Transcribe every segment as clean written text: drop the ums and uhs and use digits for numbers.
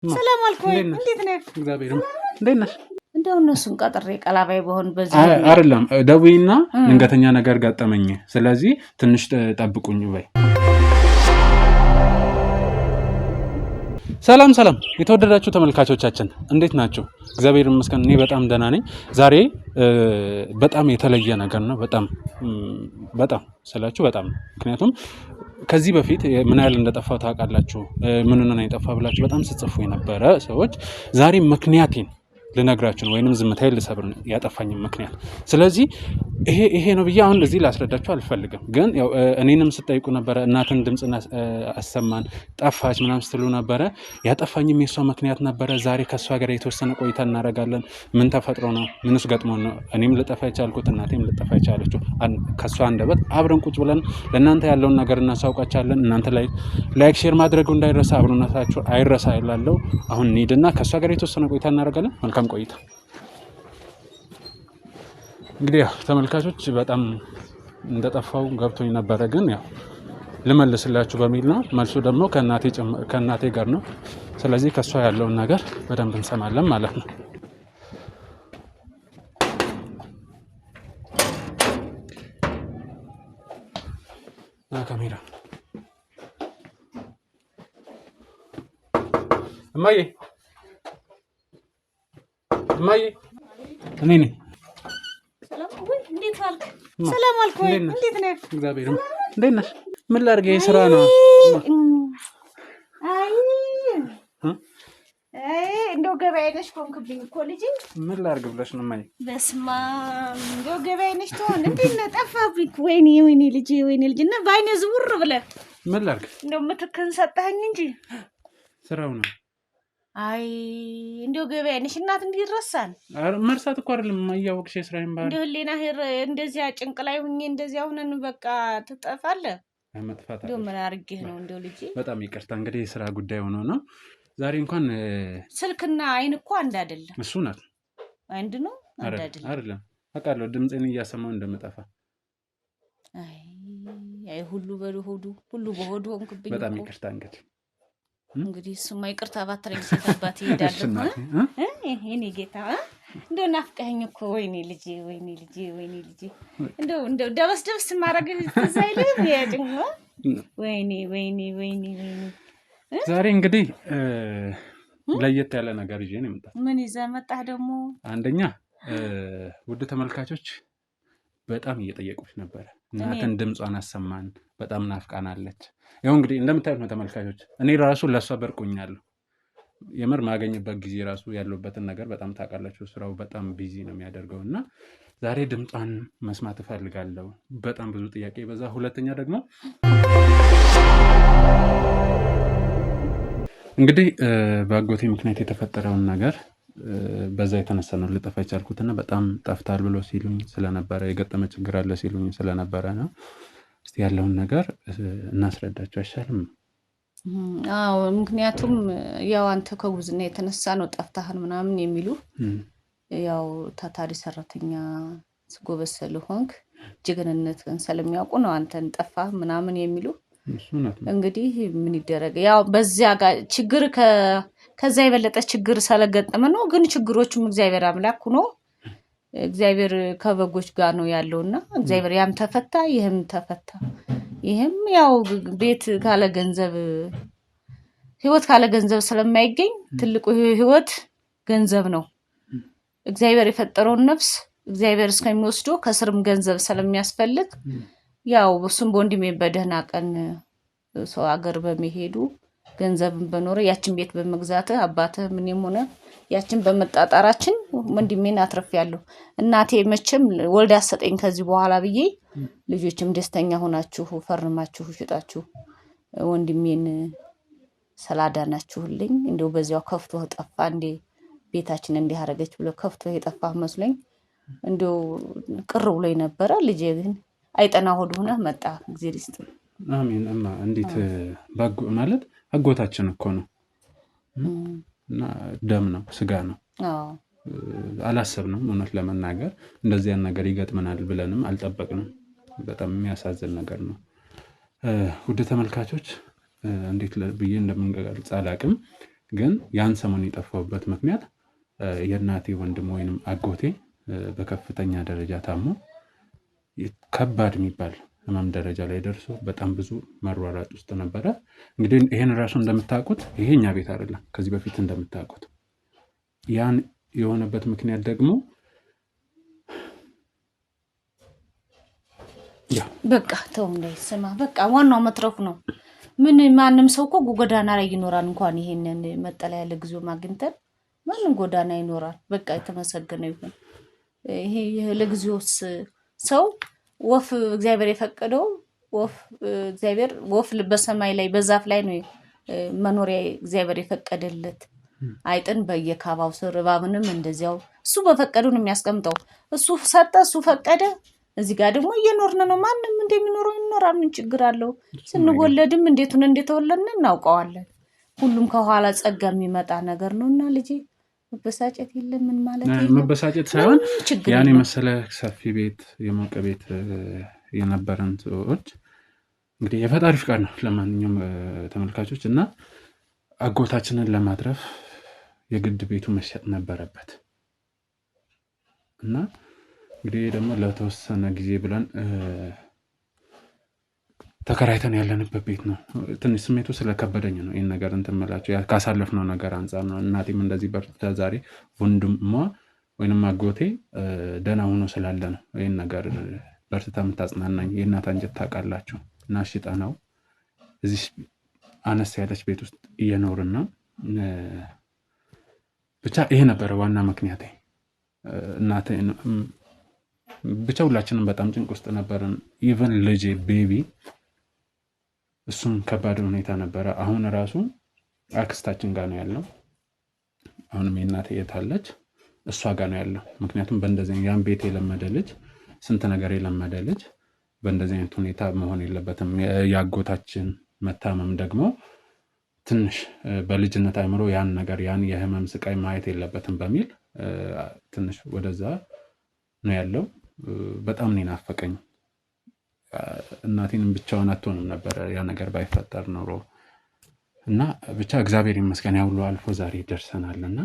ሰላም አልኩኝ። እንዴት ነህ? እግዚአብሔር እንዴት ነሽ? እንደው እነሱን ቀጥሬ ቀላባይ በሆን በዚህ አይደለም ደውይና ድንገተኛ ነገር ገጠመኝ፣ ስለዚህ ትንሽ ጠብቁኝ በይ። ሰላም ሰላም፣ የተወደዳችሁ ተመልካቾቻችን እንዴት ናችሁ? እግዚአብሔር ይመስገን እኔ በጣም ደህና ነኝ። ዛሬ በጣም የተለየ ነገር ነው። በጣም ስላችሁ በጣም ምክንያቱም ከዚህ በፊት ምን ያህል እንደጠፋው ታውቃላችሁ። ምን ነው የጠፋ ብላችሁ በጣም ስትጽፉ የነበረ ሰዎች ዛሬ ምክንያቴን ልነግራችሁ ነው፣ ወይንም ዝምታዬን ልሰብር ነው ያጠፋኝ ምክንያት። ስለዚህ ይሄ ነው ብዬ አሁን እዚህ ላስረዳችሁ አልፈልግም። ግን ያው እኔንም ስጠይቁ ነበረ፣ እናትን ድምጽና አሰማን ጠፋች ምናምን ስትሉ ነበረ። ያጠፋኝም የሷ ምክንያት ነበረ። ዛሬ ከሷ ጋር የተወሰነ ቆይታ እናደርጋለን። ምን ተፈጥሮ ነው? ምንስ ገጥሞ ነው እኔም ልጠፋ የቻልኩት እናቴም ልጠፋ የቻለችው? ከሷ አንደበት አብረን ቁጭ ብለን ለእናንተ ያለውን ነገር እናሳውቃቻለን። እናንተ ላይክ ሼር ማድረጉ እንዳይረሳ፣ አብሮነታችሁ አይረሳ ይላለው። አሁን እንሂድና ከሷ ጋር የተወሰነ ቆይታ እናደርጋለን። መልካም ቆይታ። እንግዲህ ተመልካቾች በጣም እንደጠፋው ገብቶኝ ነበረ፣ ግን ያው ልመልስላችሁ በሚል ነው። መልሱ ደግሞ ከእናቴ ጋር ነው። ስለዚህ ከሷ ያለውን ነገር በደንብ እንሰማለን ማለት ነው። ካሜራ እማዬ እኔ ነኝ። ሰላም አልኩኝ። እንዴት ነህ? እግዚአብሔር እንዴት ነሽ? ምን ላድርግ? ስራ ነው። እንደው ገበያ ነሽ ኮንክብኝ እኮ ልጅ። ምን ላድርግ ብለሽ ነው ማይ? በስመ አብ እንደው ገበያ ነሽ ትሆን እንዴት ነው? ጠፋብኝ። ወይኔ ልጅ እና በአይነ ዝውር ብለህ ምን ላድርግ? እንደው ምትክን ሰጠኸኝ እንጂ ስራው ነው። አይ እንደው ገበያ ነሽ እናት እንዲረሳን መርሳት እኮ አይደለም ማያወቅሽ ስራዬን ባል እንደው ሌና እንደዚያ ጭንቅ ላይ ሁኜ እንደዚያ ሆነን በቃ ትጠፋለህ። መጥፋት እንደው ምን አድርጌህ ነው? እንደው ልጅ በጣም ይቅርታ። እንግዲህ የስራ ጉዳይ ሆኖ ነው ዛሬ። እንኳን ስልክና አይን እኮ አንድ አይደለም። እሱ ናት አንድ ነው አይደለም። አውቃለሁ ድምጼን እያሰማው እንደምጠፋ። አይ ሁሉ በሆዱ ሆንክብኝ። በጣም ይቅርታ። እንግዲህ እሱማ ይቅርታ ባትረኝ ሲታባት ይሄዳል። እኔ ጌታ እንደው ናፍቀኸኝ እኮ ወይኔ ልጄ እንደው ደበስ ማረግ ተዛይልህ ያጭንቆ ወይኔ ዛሬ እንግዲህ ለየት ያለ ነገር ይዤ ነው የመጣሁት። ምን ይዘህ መጣህ ደግሞ? አንደኛ ውድ ተመልካቾች በጣም እየጠየቁሽ ነበረ፣ እናትን ድምጿን አሰማን፣ በጣም ናፍቃናለች። ያው እንግዲህ እንደምታዩት ነው ተመልካቾች፣ እኔ ራሱ ለሷ በርቁኛለሁ። የምር ማገኝበት ጊዜ ራሱ ያለበትን ነገር በጣም ታውቃላችሁ። ስራው በጣም ቢዚ ነው የሚያደርገው እና ዛሬ ድምጿን መስማት እፈልጋለሁ። በጣም ብዙ ጥያቄ በዛ። ሁለተኛ ደግሞ እንግዲህ በአጎቴ ምክንያት የተፈጠረውን ነገር በዛ የተነሳ ነው ልጠፋ የቻልኩትና በጣም ጠፍታል ብሎ ሲሉኝ ስለነበረ የገጠመ ችግር አለ ሲሉኝ ስለነበረ ነው። እስቲ ያለውን ነገር እናስረዳቸው አይሻልም? አዎ፣ ምክንያቱም ያው አንተ ከጉብዝና የተነሳ ነው ጠፍታህን ምናምን የሚሉ ያው ታታሪ ሰራተኛ ጎበዝ ስለሆንክ ጀግንነትን ስለሚያውቁ ነው አንተን ጠፋህ ምናምን የሚሉ። እንግዲህ ምን ይደረግ፣ ያው በዚያ ጋር ችግር ከዛ የበለጠ ችግር ስለገጠመ ነው። ግን ችግሮቹም እግዚአብሔር አምላክ ሆኖ እግዚአብሔር ከበጎች ጋር ነው ያለውና እግዚአብሔር ያም ተፈታ ይህም ተፈታ። ይህም ያው ቤት ካለ ገንዘብ ህይወት ካለ ገንዘብ ስለማይገኝ ትልቁ ህይወት ገንዘብ ነው። እግዚአብሔር የፈጠረውን ነፍስ እግዚአብሔር እስከሚወስደው ከስርም ገንዘብ ስለሚያስፈልግ ያው እሱም በወንድሜ በደህና ቀን ሰው ሀገር በመሄዱ ገንዘብን በኖረ ያችን ቤት በመግዛት አባተ ምንም ሆነ ያችን በመጣጣራችን ወንድሜን አትርፌያለሁ። እናቴ መቼም ወልዳ ሰጠኝ ከዚህ በኋላ ብዬ ልጆችም ደስተኛ ሆናችሁ ፈርማችሁ ሽጣችሁ ወንድሜን ሰላዳናችሁልኝ እንደው በዚያው ከፍቶ ጠፋ እንዴ ቤታችን እንዲህ አረገች ብሎ ከፍቶ የጠፋ መስሎኝ እንደው ቅር ብሎኝ ነበረ። ልጄ ግን አይጠና ሆድ ሆነ መጣ። እግዚአብሔር ይስጥ። አሜን። እማ እንዴት ማለት አጎታችን እኮ ነው እና ደም ነው ስጋ ነው። አላሰብንም፣ እውነት ለመናገር እንደዚህ ያን ነገር ይገጥመናል ብለንም አልጠበቅንም። በጣም የሚያሳዝን ነገር ነው። ውድ ተመልካቾች እንዴት ብዬ እንደምንገልጽ አላውቅም። ግን ያን ሰሞን የጠፋሁበት ምክንያት የእናቴ ወንድም ወይንም አጎቴ በከፍተኛ ደረጃ ታሞ ከባድ የሚባል ህመም ደረጃ ላይ ደርሶ በጣም ብዙ መሯሯጥ ውስጥ ነበረ። እንግዲህ ይሄን ራሱ እንደምታውቁት ይሄ እኛ ቤት አይደለም፣ ከዚህ በፊት እንደምታውቁት ያን የሆነበት ምክንያት ደግሞ በቃ ተው እንዳይሰማ በቃ ዋናው መትረፉ ነው። ምን ማንም ሰው እኮ ጎዳና ላይ ይኖራል። እንኳን ይሄንን መጠለያ ለጊዜው ማግኝተን ማንም ጎዳና ይኖራል። በቃ የተመሰገነ ይሁን። ይሄ ለጊዜውስ ሰው ወፍ እግዚአብሔር የፈቀደው ወፍ በሰማይ ላይ በዛፍ ላይ ነው መኖሪያ እግዚአብሔር የፈቀደለት። አይጥን በየካባው ስር እባብንም እንደዚያው እሱ በፈቀደው ነው የሚያስቀምጠው። እሱ ሰጠ፣ እሱ ፈቀደ። እዚህ ጋር ደግሞ እየኖርን ነው። ማንም እንደሚኖረው ይኖራል። ምን ችግር አለው? ስንወለድም እንዴቱን እንደተወለድን እናውቀዋለን። ሁሉም ከኋላ ጸጋ የሚመጣ ነገር ነውና ልጄ መበሳጨት የለም። ምን ማለት ነው መበሳጨት ሳይሆን ያን የመሰለ ሰፊ ቤት የሞቀ ቤት የነበረን ሰዎች እንግዲህ የፈጣሪ ፍቃድ ነው። ለማንኛውም ተመልካቾች እና አጎታችንን ለማትረፍ የግድ ቤቱ መሸጥ ነበረበት እና እንግዲህ ደግሞ ለተወሰነ ጊዜ ብለን ተከራይተን ያለንበት ቤት ነው። ትንሽ ስሜቱ ስለከበደኝ ነው ይህን ነገር እንትመላቸው ካሳለፍነው ነገር አንጻር ነው። እናቴም እንደዚህ በርታ ዛሬ ወንድሟ ወይንም አጎቴ ደህና ሆኖ ስላለ ነው ይህን ነገር በርትታ የምታጽናናኝ። የእናት አንጀት ታውቃላችሁ። እና ሽጣ ነው እዚህ አነስ ያለች ቤት ውስጥ እየኖርን ነው። ብቻ ይሄ ነበረ ዋና ምክንያቴ። እናቴ ብቻ ሁላችንም በጣም ጭንቅ ውስጥ ነበርን። ኢቨን ልጄ ቤቢ እሱም ከባድ ሁኔታ ነበረ። አሁን ራሱ አክስታችን ጋር ነው ያለው። አሁንም የእናቴ የታለች እሷ ጋር ነው ያለው። ምክንያቱም በእንደዚህ ያን ቤት የለመደ ልጅ ስንት ነገር የለመደ ልጅ በእንደዚህ አይነት ሁኔታ መሆን የለበትም። የአጎታችን መታመም ደግሞ ትንሽ በልጅነት አይምሮ ያን ነገር ያን የህመም ስቃይ ማየት የለበትም በሚል ትንሽ ወደዛ ነው ያለው። በጣም ነው ናፈቀኝ። እናቴንም ብቻውን አትሆንም ነበር ያ ነገር ባይፈጠር ኖሮ እና ብቻ እግዚአብሔር ይመስገን ያው ሁሉ አልፎ ዛሬ ደርሰናልና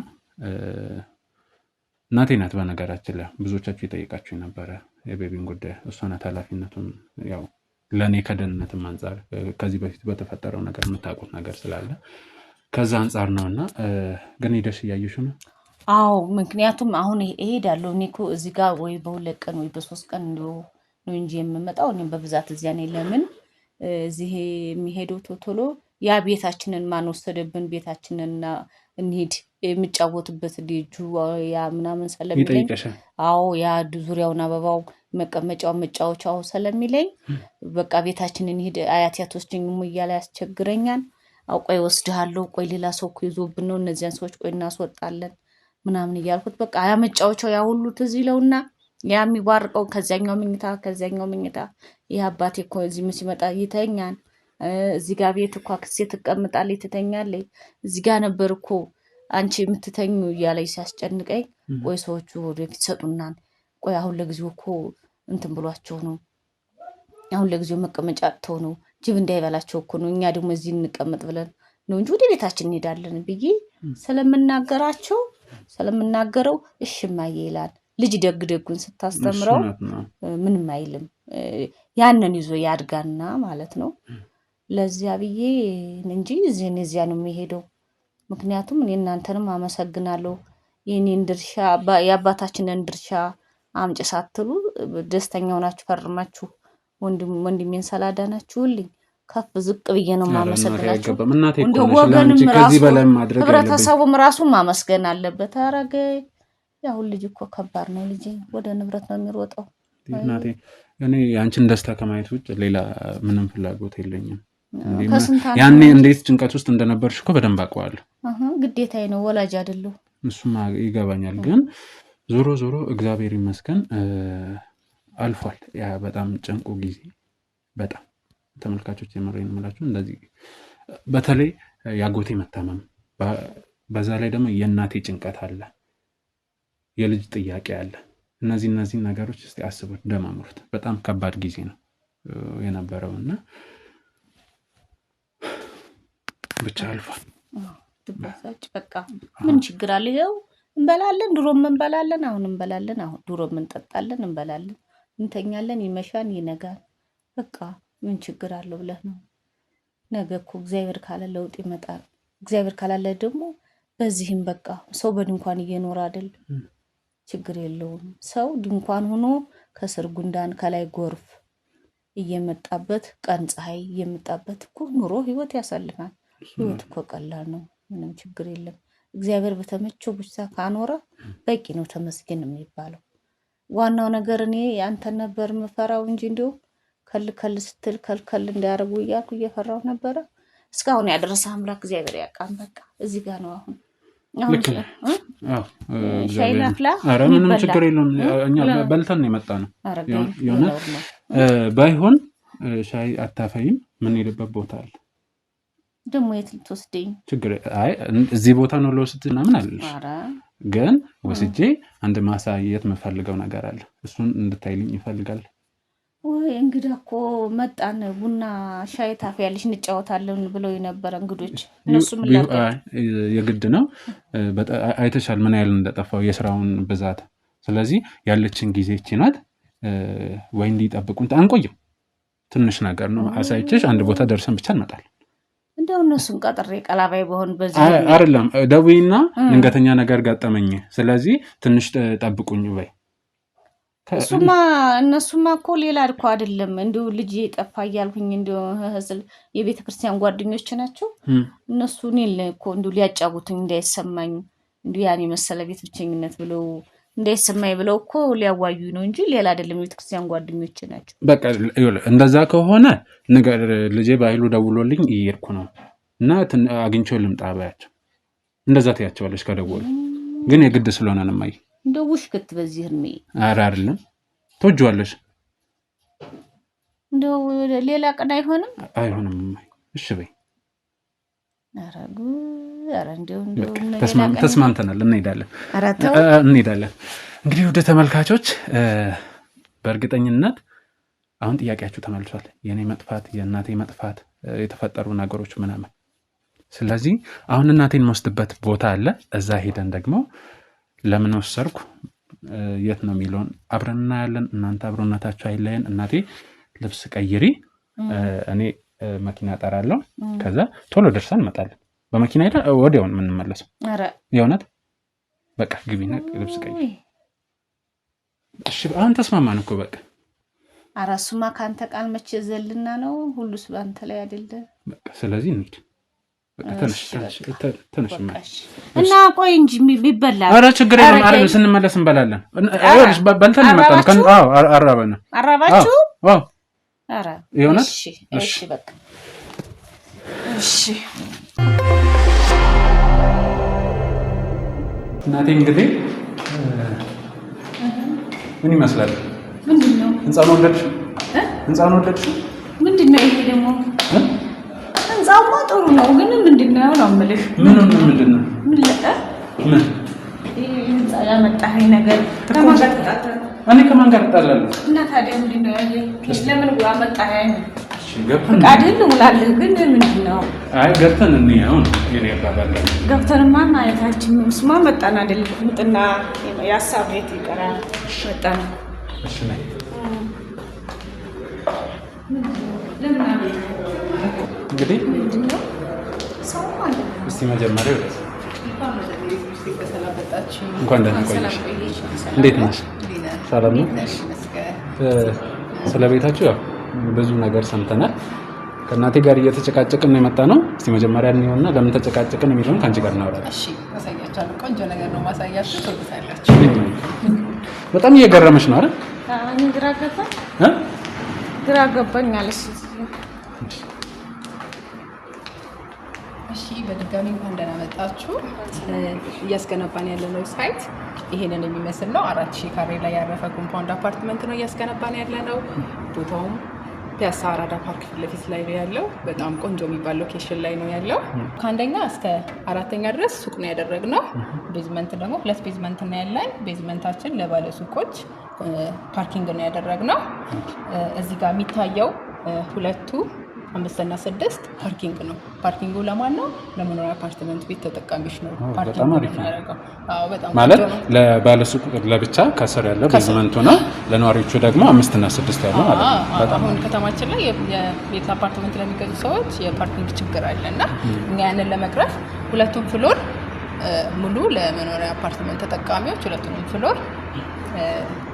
እናቴ ናት በነገራችን ላይ ብዙዎቻችሁ ይጠይቃችሁ ነበረ የቤቢን ጉዳይ። እሷ ናት ኃላፊነቱን ያው ለኔ ከደህንነትም አንጻር ከዚህ በፊት በተፈጠረው ነገር የምታውቁት ነገር ስላለ ከዛ አንጻር ነውና ግን ሄደሽ እያየሽው ነው? አዎ ምክንያቱም አሁን እሄዳለሁ እኔ እኮ እዚህ ጋር ወይ በሁለት ቀን ወይ በሶስት ቀን ነው እንጂ የምመጣው። እኔም በብዛት እዚያ ነኝ። ለምን እዚህ የሚሄደው ቶሎ ያ ቤታችንን ማን ወሰደብን ቤታችንንና እንሂድ የሚጫወቱበት ልጁ ያ ምናምን ስለሚለኝ አዎ ያ ዙሪያውን አበባው መቀመጫው መጫወቻው ስለሚለኝ በቃ ቤታችንን ሄድ አያት ያትወስጂኝም እያለ ያስቸግረኛል። ቆይ ወስድሃለሁ፣ ቆይ ሌላ ሰው እኮ ይዞብን ነው እነዚያን ሰዎች ቆይ እናስወጣለን ምናምን እያልኩት በቃ ያ መጫወቻው ያ ሁሉ ትዝ ይለውና ያ የሚባርቀው ከዛኛው መኝታ ይሄ አባቴ እኮ እዚህ ሲመጣ ይተኛል። እዚህ ጋር ቤት እኮ አክስቴ ትቀምጣለች ትተኛለች። እዚህ ጋር ነበር እኮ አንቺ የምትተኙ እያለች ሲያስጨንቀኝ ቆይ ሰዎቹ ወደፊት ሰጡናል። ቆይ አሁን ለጊዜው እኮ እንትን ብሏቸው ነው። አሁን ለጊዜው መቀመጫ አጥተው ነው። ጅብ እንዳይበላቸው እኮ ነው። እኛ ደግሞ እዚህ እንቀመጥ ብለን ነው እንጂ ወደ ቤታችን እንሄዳለን ብዬ ስለምናገረው እሽማዬ ይላል። ልጅ ደግደጉን ስታስተምረው ምንም አይልም። ያንን ይዞ ያድጋና ማለት ነው። ለዚያ ብዬ እንጂ እዚያ ነው የሚሄደው። ምክንያቱም እኔ እናንተንም አመሰግናለሁ። የኔን ድርሻ የአባታችንን ድርሻ አምጪ ሳትሉ ደስተኛ ሆናችሁ ፈርማችሁ ወንድሜን ሰላዳናችሁልኝ ከፍ ዝቅ ብዬ ነው ማመሰግናችሁ። እንደ ወገንም ራሱ ህብረተሰቡም ራሱ ማመስገን አለበት። አረገ ያው ልጅ እኮ ከባድ ነው። ልጅ ወደ ንብረት ነው የሚሮጠው። እናቴ እኔ ያንቺን ደስታ ከማየት ውጭ ሌላ ምንም ፍላጎት የለኝም። ያኔ እንዴት ጭንቀት ውስጥ እንደነበርሽ እኮ በደንብ አውቀዋለሁ። ግዴታዬ ነው፣ ወላጅ አይደለሁ። እሱማ ይገባኛል። ግን ዞሮ እግዚአብሔር ይመስገን አልፏል ያ በጣም ጭንቁ ጊዜ። በጣም ተመልካቾች የመረኝ የምላችሁ እንደዚህ በተለይ ያጎቴ መታመም፣ በዛ ላይ ደግሞ የእናቴ ጭንቀት አለ፣ የልጅ ጥያቄ አለ። እነዚህ ነገሮች እስቲ አስቡት፣ ደማምሩት። በጣም ከባድ ጊዜ ነው የነበረውና ብቻ አልፏል። አትበሳጭ በቃ ምን ችግር አለ? ይኸው እንበላለን፣ ድሮም እንበላለን፣ አሁን እንበላለን፣ አሁን ድሮም እንጠጣለን፣ እንበላለን፣ እንተኛለን፣ ይመሻን ይነጋል። በቃ ምን ችግር አለው ብለህ ነው? ነገ እኮ እግዚአብሔር ካለ ለውጥ ይመጣል። እግዚአብሔር ካላለ ደግሞ በዚህም በቃ ሰው በድንኳን እየኖረ አይደል? ችግር የለውም። ሰው ድንኳን ሆኖ ከስር ጉንዳን ከላይ ጎርፍ እየመጣበት ቀን ፀሐይ እየመጣበት እኮ ኑሮ ህይወት ያሳልፋል። ህይወት እኮ ቀላል ነው። ምንም ችግር የለም። እግዚአብሔር በተመቸው ብቻ ካኖረ በቂ ነው ተመስገን የሚባለው። ዋናው ነገር እኔ ያንተን ነበር የምፈራው እንጂ እንደው ከል ስትል ከልከል እንዳያረጉ እያልኩ እየፈራው ነበረ። እስካሁን ያደረሰ አምላክ እግዚአብሔር ያውቃል። በቃ እዚህ ጋር ነው አሁን ሻይ ናፍላ። ኧረ ምንም ችግር የለውም። እኛ በልተን ነው የመጣ ነው። የሆነ ባይሆን ሻይ አታፈይም? ምን የለበት ቦታ አለ ደግሞ የት ልትወስደኝ? ችግር አይ እዚህ ቦታ ነው ለወስድ ምናምን አለሽ፣ ግን ወስጄ አንድ ማሳየት የምፈልገው ነገር አለ። እሱን እንድታይልኝ ይፈልጋል። ወይ እንግዳ እኮ መጣን። ቡና ሻይ ታፈያለሽ እንጫወታለን ብለው የነበረ እንግዶች እነሱ ምን የግድ ነው። አይተሻል ምን ያህል እንደጠፋው የስራውን ብዛት። ስለዚህ ያለችን ጊዜ እቺ ናት። ወይ እንዲጠብቁን አንቆይም። ትንሽ ነገር ነው አሳይቼሽ አንድ ቦታ ደርሰን ብቻ እንመጣለን። እንደው እነሱን ቀጥሬ ቀላባይ በሆን በዚህ አይደለም ደውይና ድንገተኛ ነገር ገጠመኝ፣ ስለዚህ ትንሽ ጠብቁኝ በይ። እነሱማ እኮ ሌላ እኮ አይደለም እንዲሁ ልጅ ጠፋ እያልኩኝ እንዲሁ የቤተ ክርስቲያን ጓደኞች ናቸው እነሱ። እኔን እኮ እንዲሁ ሊያጫውቱኝ እንዳይሰማኝ እንዲሁ ያን የመሰለ ቤት ብቸኝነት ብለው እንዳይሰማኝ ብለው እኮ ሊያዋዩ ነው እንጂ ሌላ አይደለም። የቤተ ክርስቲያን ጓደኞች ናቸው። በቃ እንደዛ ከሆነ ነገር ልጄ ባይሉ ደውሎልኝ እየሄድኩ ነው እና አግኝቼው ልምጣ ባያቸው። እንደዛ ትያቸዋለሽ ከደወሉ። ግን የግድ ስለሆነ ነው ማይ እንደው ውሽክት በዚህ እድሜ ኧረ አይደለም ትወጂዋለሽ። እንደው ሌላ ቀን አይሆንም? አይሆንም። እሺ በይ። ኧረ እንደው ተስማምተናል። እንሄዳለን። እንግዲህ ወደ ተመልካቾች በእርግጠኝነት አሁን ጥያቄያችሁ ተመልሷል። የኔ መጥፋት፣ የእናቴ መጥፋት፣ የተፈጠሩ ነገሮች ምናምን። ስለዚህ አሁን እናቴን ወስድበት ቦታ አለ። እዛ ሄደን ደግሞ ለምን ወሰርኩ የት ነው የሚለውን አብረን እናያለን። እናንተ አብሮነታችሁ አይለየን። እናቴ ልብስ ቀይሪ፣ እኔ መኪና እጠራለሁ። ከዛ ቶሎ ደርሰን እንመጣለን። በመኪና ሄዳ ወዲያውን የምንመለሰው። የእውነት በቃ ግቢና ልብስ ቀይሪ። እሺ አሁን ተስማማን እኮ በቃ። ኧረ እሱማ ከአንተ ቃል መቼ ዘልና ነው? ሁሉስ በአንተ ላይ አይደለ? በቃ ስለዚህ እንሂድ። ተነሽ እና ቆይ እንጂ ቢበላ። ኧረ ችግር የለም። አይደል ስንመለስ እንበላለን። አይወልሽ በልተን እንመጣለን። አራበና አራባችሁ? አዎ ኧረ የእውነት እሺ በቃ እሺ። እናቴ እንግዲህ ምን ይመስላል? ምንድነው? ህንጻ ነው ወለድሽ? ምንድነው ይሄ ደግሞ? ህንጻውማ ጥሩ ነው ግን ምንድነው ነው የምልሽ? ምንድነው? ምን ይሄ ህንጻ ያመጣኸኝ ነገር ከማን ጋር ተጣጣ? እኔ ከማን ጋር ተጣላለሁ? እና ታዲያ ምንድነው ይሄ? ለምን አመጣኸኝ? ገብተን ቃድል ውላለህ ግን ምንድነው? አይ ገብተን እንየው ነው የኔ አባባል። ገብተንማ ማለታችን ስማ መጣን አይደል? ምጥና ያሳብ ቤት ይቀራል መጣን። እሺ ነይ እንግዲህ ምንድነው ሰው ማለት ነው። እስቲ መጀመሪያ ወደዚህ እንኳን ደህና ቆየሽ። እንዴት ነሽ? ሰላም ነው? ስለ ቤታችሁ ያው ብዙ ነገር ሰምተናል። ከእናቴ ጋር እየተጨቃጨቅን ነው የመጣ ነው። እስቲ መጀመሪያ እንየውና ለምን ተጨቃጨቅን የሚለውን ከአንቺ ጋር እናወራለን። እሺ አሳያችኋለሁ። ቆንጆ ነገር ነው ማሳያችሁ። ትወዱታላችሁ። በጣም እየገረመሽ ነው አይደል? እኔ ግራ ገባኝ አለሽ። እሺ በድጋሚ እንኳን ደህና መጣችሁ። እያስገነባን ያለነው ሳይት ይሄንን የሚመስል ነው። 4000 ካሬ ላይ ያረፈ ኮምፓውንድ አፓርትመንት ነው እያስገነባን ያለነው። ቦታውም ፒያሳ አራዳ ፓርክ ፊት ለፊት ላይ ነው ያለው። በጣም ቆንጆ የሚባል ሎኬሽን ላይ ነው ያለው። ከአንደኛ እስከ 4ኛ ድረስ ሱቅ ነው ያደረግነው። ቤዝመንት ደግሞ 2 ቤዝመንት ነው ያለን። ቤዝመንታችን ለባለ ሱቆች ፓርኪንግ ነው ያደረግነው። እዚህ ጋር የሚታየው ሁለቱ 5 እና 6 ፓርኪንግ ነው። ፓርኪንጉ ለማን ነው? ለመኖሪያ አፓርትመንት ቤት ተጠቃሚዎች ነው ፓርኪንግ የሚያደርገው። በጣም ማለት ለባለሱቅ ለብቻ ከስር ያለው ቤዝመንቱ ነው፣ ለነዋሪዎቹ ደግሞ 5 እና 6 ያለው ማለት ነው። በጣም አሁን ከተማችን ላይ የቤት አፓርትመንት ለሚገዙ ሰዎች የፓርኪንግ ችግር አለ እና እኛ ያንን ለመቅረፍ ሁለቱም ፍሎር ሙሉ ለመኖሪያ አፓርትመንት ተጠቃሚዎች ሁለቱንም ፍሎር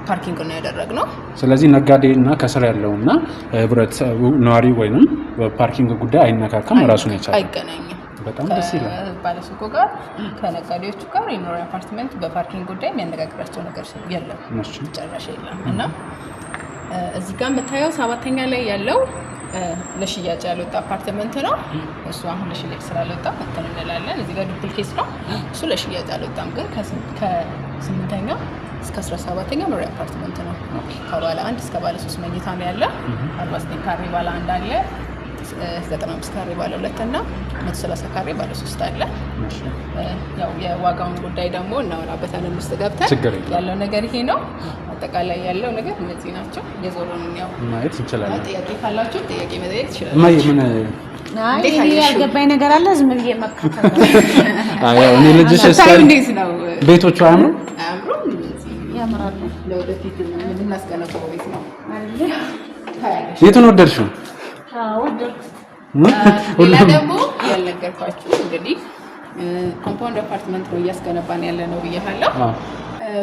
ፓርኪንግ ነው ያደረግነው። ስለዚህ ነጋዴ እና ከስር ያለውና ህብረተሰቡ ነዋሪ ወይንም በፓርኪንግ ጉዳይ አይነካከም፣ ራሱን የቻለ አይገናኝም። በጣም ደስ ይላል። ባለሱቁ ጋር ከነጋዴዎቹ ጋር የመኖሪያ አፓርትመንት በፓርኪንግ ጉዳይ የሚያነጋግራቸው ነገር የለም፣ ጨራሽ የለም። እና እዚህ ጋር የምታየው 7ኛ ላይ ያለው ለሽያጭ ያልወጣ አፓርትመንት ነው። እሱ አሁን ለሽያጭ ስላልወጣ እንትን እንላለን። እዚህ ጋር ዱፕሊኬት ነው፣ እሱ ለሽያጭ አልወጣም። ግን ከ8ኛ እስከ 17ኛ መኖሪያ አፓርትመንት ነው። ከባለ 1 እስከ ባለ 3 መኝታ ነው ያለ። 49 ካሬ ባለ 1 አለ፣ 95 ካሬ ባለ 2 እና 130 ካሬ ባለ 3 አለ። ያው የዋጋውን ጉዳይ ደግሞ እናወራበታለን ውስጥ ገብተን። ያለው ነገር ይሄ ነው። አጠቃላይ ያለው ነገር እነዚህ ናቸው። የዞሩን ያው ማየት እንችላለን። ጥያቄ ካላችሁ ጥያቄ መጠየቅ ትችላላችሁ። እማዬ ምን ያልገባኝ ነገር አለ? ዝም ብዬ መካከል ነው። አዎ እኔ ልጅሽ እስካሁን እንዴት ነው ቤቶቹ አያምሩ? ያምራሉ። ለወደፊት የምናስገነባው ቤት ነው። የቱን ወደድሽው? ሌላ ደግሞ ያልነገርኳችሁ እንግዲህ ኮምፓውንድ አፓርትመንት ነው እያስገነባን ያለ ነው ብያለሁ።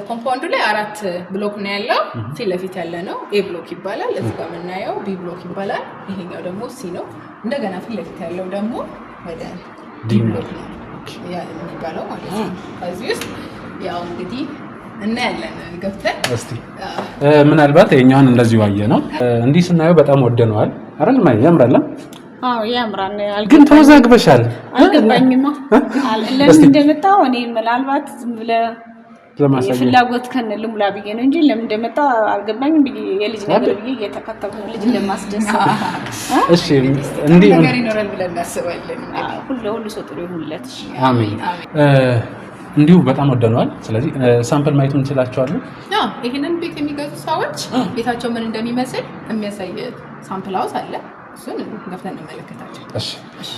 ኮምፓውንዱ ላይ 4 ብሎክ ነው ያለው። ፊት ለፊት ያለ ነው ኤ ብሎክ ይባላል። እዚህ ጋር የምናየው ቢ ብሎክ ይባላል። ይሄኛው ደግሞ ሲ ነው። እንደገና ፊት ለፊት ያለው ደግሞ ወደ ዲ ብሎክ ነው የሚባለው ማለት ነው። ከዚህ ውስጥ ያው እንግዲህ እናያለን ገብተን እስቲ ምናልባት የኛውን እንደዚህ ዋየ ነው እንዲህ ስናየው በጣም ወደነዋል አይደል? ማይ ያምራል። አዎ ያምራል። ግን ተወዛግበሻል። አልገባኝማ ለምን እንደመጣው እኔ ምናልባት ዝም ብለህ ለማሳየት ፍላጎት ከነ ልሙላ ብዬ ነው እንጂ ለምን እንደመጣ አልገባኝም። የልጅ ነገር ብዬ እየተከተልኩ ነው ልጅ ለማስደሰት። እሺ እንዲህ ነገር ይኖራል ብለን እናስባለን። ሁሉ ሰው ጥሩ ይሁንለት። አሜን። እንዲሁ በጣም ወደነዋል። ስለዚህ ሳምፕል ማየት እንችላቸዋለን። ይሄንን ቤት የሚገዙ ሰዎች ቤታቸው ምን እንደሚመስል የሚያሳይ ሳምፕል ሃውስ አለ። እሱን ገብተን እንመለከታለን። እሺ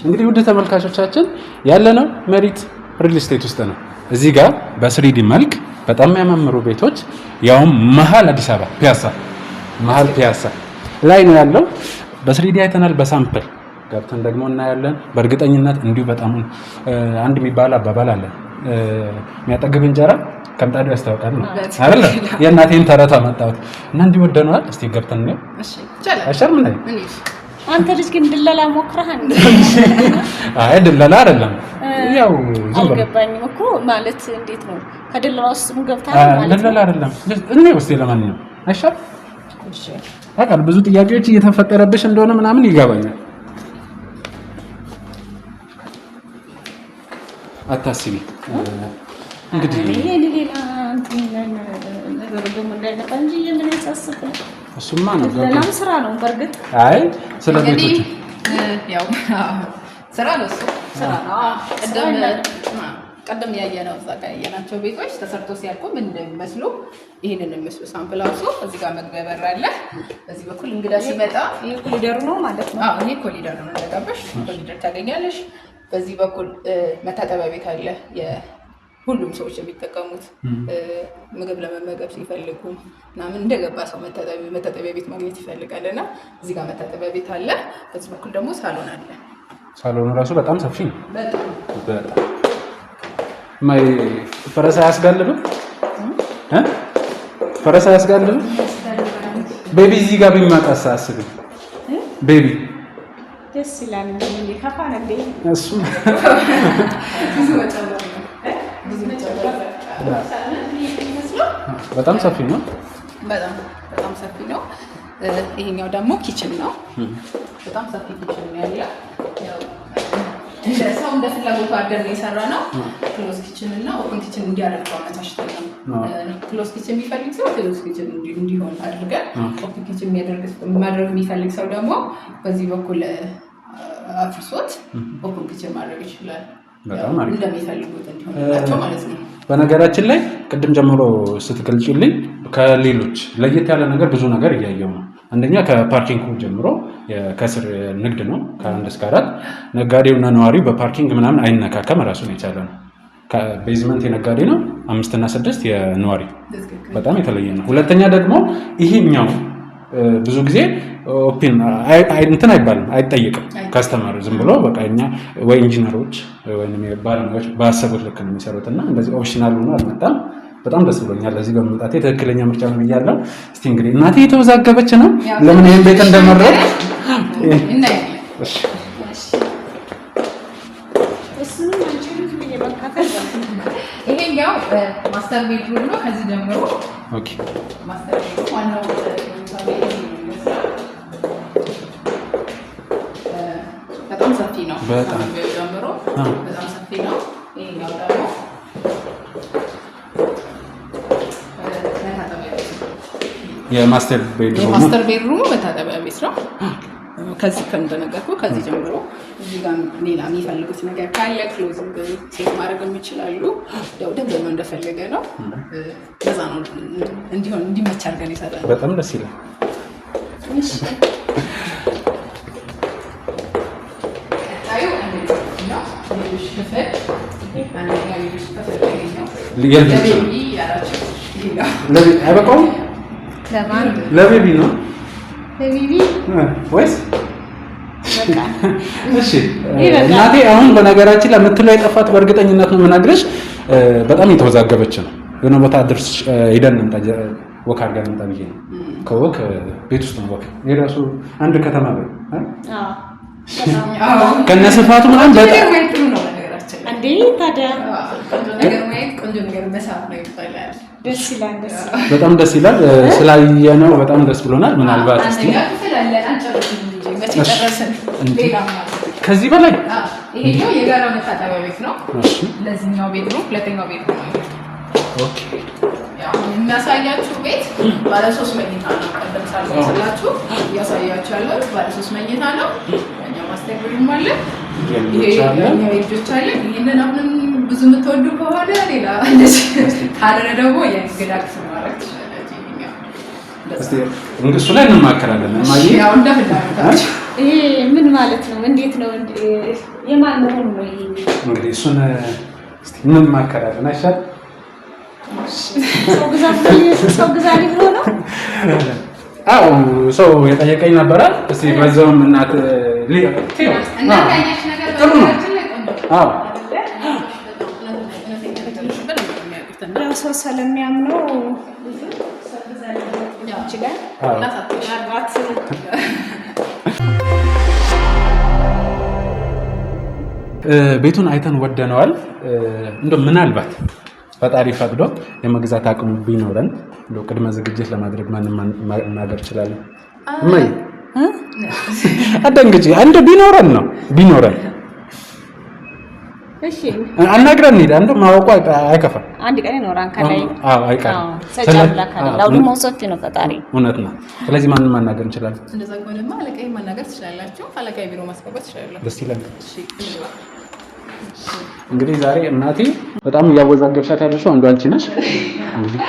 እንግዲህ ውድ ተመልካቾቻችን ያለነው መሪት ሪል ስቴት ውስጥ ነው። እዚህ ጋር በስሪዲ መልክ በጣም የሚያማምሩ ቤቶች ያውም መሀል አዲስ አበባ ፒያሳ መሀል ፒያሳ ላይ ነው ያለው። በስሪዲ አይተናል። በሳምፕል ገብተን ደግሞ እናያለን። በእርግጠኝነት እንዲሁ በጣም አንድ የሚባል አባባል አለ፣ የሚያጠግብ እንጀራ ከምጣዱ ያስታውቃል ነው አይደል? የእናቴን ተረት አመጣሁት እና እንዲህ ወደነዋል። እስቲ ገብተን ነው። እሺ ይቻላል። አሸር ምን አንተ ልጅ ግን ድለላ ሞክረሃል? አይ ድለላ አይደለም። ያው ዝም ብሎ አልገባኝም እኮ ማለት እንዴት ነው? ከድለላ ውስጥ ገብታል ማለት ድለላ አይደለም። እኔ ውስጥ ለማንኛውም አይሻል? እሺ አቃል ብዙ ጥያቄዎች እየተፈጠረብሽ እንደሆነ ምናምን ይገባኛል። አታስቢ እንግዲህ ሌላ ነገር ደግሞ እንዳይመጣ እንጂ የምን ያሳስብ እሱማ ነው ለላም ስራ ነው። በርግጥ አይ ስለ ቤቶች ያው ስራ ነው ስራ ነው። ቀደም ያየነው እዛ ጋር ያየናቸው ቤቶች ተሰርቶ ሲያልቁ ምን እንደሚመስሉ ይሄንን የሚመስሉ ሳምፕል አውሶ እዚህ ጋር መግቢያ በር አለ። በዚህ በኩል እንግዳ ሲመጣ ይሄ ኮሊደሩ ነው ማለት ነው። ይሄ ኮሊደር ነው። እንደገባሽ ኮሊደር ታገኛለሽ። በዚህ በኩል መታጠቢያ ቤት አለ። ሁሉም ሰዎች የሚጠቀሙት ምግብ ለመመገብ ሲፈልጉ ምናምን እንደገባ ሰው መታጠቢያ ቤት ማግኘት ይፈልጋል እና እዚህ ጋር መታጠቢያ ቤት አለ። በዚህ በኩል ደግሞ ሳሎን አለ። ሳሎኑ ራሱ በጣም ሰፊ ነው። በጣም ማይ ፈረስ አያስጋልብም? ፈረስ አያስጋልብም? ቤቢ እዚህ ጋር ቢመጣስ አስቢ። ቤቢ ደስ ይላል እንዴ? ከፋን እንዴ? እሱ በጣም ሰፊ ነው። በጣም ሰፊ ነው። ይሄኛው ደግሞ ኪችን ነው። በጣም ሰፊ ኪችን ነው ያለው። እንደ ሰው እንደ ፍላጎቱ አድርገን የሰራ ነው። ክሎዝ ኪችን እና ኦፕን ኪችን እንዲያደርገው አመቻችተን ነው። ክሎዝ ኪችን የሚፈልግ ሰው ክሎዝ ኪችን እንዲሆን አድርገን፣ ኦፕን ኪችን ማድረግ የሚፈልግ ሰው ደግሞ በዚህ በኩል አፍርሶት ኦፕን ኪችን ማድረግ ይችላል። በጣም አሪፍ እንደሚፈልጉት እንዲሆንላቸው ማለት ነው። በነገራችን ላይ ቅድም ጀምሮ ስትገልጪልኝ ከሌሎች ለየት ያለ ነገር ብዙ ነገር እያየው ነው። አንደኛ ከፓርኪንግ ጀምሮ የከስር ንግድ ነው ከ1 እስከ 4 ነጋዴውና ነዋሪው በፓርኪንግ ምናምን አይነካከም ራሱን የቻለ ነው። ቤዝመንት የነጋዴ ነው 5 እና 6 የነዋሪ በጣም የተለየ ነው። ሁለተኛ ደግሞ ይሄኛው ብዙ ጊዜ ኦፕን እንትን አይባልም አይጠይቅም ካስተመር ዝም ብሎ በቃ እኛ ወይ ኢንጂነሮች ወይም ባለሙያዎች ባሰቡት ልክ ነው የሚሰሩት እና እንደዚህ ኦፕሽናል ሆኖ አልመጣም። በጣም ደስ ብሎኛል ለዚህ በመምጣቴ ትክክለኛ ምርጫ ነው ብያለሁ። እስቲ እንግዲህ እናቴ የተወዛገበች ነው ለምን ይሄን ቤት እንደመረጥ ይሄኛው ማስተር ቤድሩም ነው። ከዚህ ጀምሮ ኦኬ ማስተር ቤድሩም ዋናው በጣም ሰፊ ነው። በጣም ጀምሮ በጣም ሰፊ ነው። ይሄኛው ደግሞ የማስተር ቤድሩም መታጠቢያ ቤት ነው። ከዚህ እንደነገርኩ ከዚህ ጀምሮ እዚህ ጋር ሌላ የሚፈልጉት ነገር ካለ ክሎዚንግ ሴት ማድረግ የሚችላሉ። ያው ደንበኛ እንደፈለገ ነው። በዛ ነው እንዲሆን እንዲመች አድርገን ይሰራል። በጣም ደስ ይላል። ቀጣዩ ነው ሌሎች ክፍል አይበቃውም? ለቤቢ ነው ለቤቢ ወይስ? እሺ እናቴ አሁን በነገራችን ለምትለው የጠፋት በእርግጠኝነት ነው የምነግርሽ። በጣም የተወዛገበች ነው። የሆነ ቦታ ድርስ ሄደን እንጣ ወክ አድርገን እንጣ ብዬ ነው። ከወክ ቤት ውስጥ ነው ወክ የራሱ አንድ ከተማ ነው። ከነስፋቱ ምናምን በጣም ነው ነገራችን። እንዴ ታዲያ ቆንጆ ነገር መሳፍ ነው ይባላል። ደስ ይላል። በጣም ደስ ይላል። ስላየነው በጣም ደስ ብሎናል። ምናልባት እስቲ ከዚህ በላይ ይሄኛው የጋራ መታጠቢያ ቤት ነው። ለዚህኛው ቤድሩም ሁለተኛው ቤድሩም ነው። ኦኬ ያው የሚያሳያችሁ ቤት ባለ 3 መኝታ ነው። ቀደም ሳልገልጽላችሁ እያሳያችሁ ያለው ባለ 3 መኝታ ነው። እኛ ማስተር ቤድሩም አለ። ይሄ ልጆች አለ። ይሄንን አሁን ብዙ የምትወዱ ከሆነ ሌላ ካልሆነ ደግሞ የእንግዳ ክፍል ማድረግ ትችላላችሁ። እሱ ላይ እንማከራለን። ያው እንደፈለጋችሁ። ይሄ ምን ማለት ነው? እንዴት ነው? የማን መሆኑ ነው? ይሄ እንግዲህ እሱን እስቲ እንማከራለን። አይሻል ሰው ግዛ ሊብሎ ነው? አዎ ሰው የጠየቀኝ ነበረ። እስቲ በዛውም እናት እናታየሽ ነገር ጥሩ ነው። አዎ ሰው ስለሚያምነው ይችላል። ቤቱን አይተን ወደነዋል። እንደው ምናልባት ፈጣሪ ፈቅዶ የመግዛት አቅሙ ቢኖረን እንደው ቅድመ ዝግጅት ለማድረግ ማንም ማናገር ይችላል። እማዬ አደንግጪ አንድ ቢኖረን እሺ አናግረን እንሂድ። አንዱ ማወቁ አይከፋም። አንድ ቀን ይኖራን ከላይ አይቀርም። ሰጫላ ካለ ለሁሉም ሰፊ ነው ፈጣሪ። እውነት ነው። ስለዚህ ማንም ማናገር እንችላለን። እንደዛ ከሆነማ አለቃዬ ማናገር ትችላላችሁ። አለቃዬ ቢሮ ማስገባት ትችላላችሁ። ደስ ይላል። እንግዲህ ዛሬ እናቴ በጣም እያወዛገብሻት ያለሽው አንዱ አንቺ ነሽ። እንግዲህ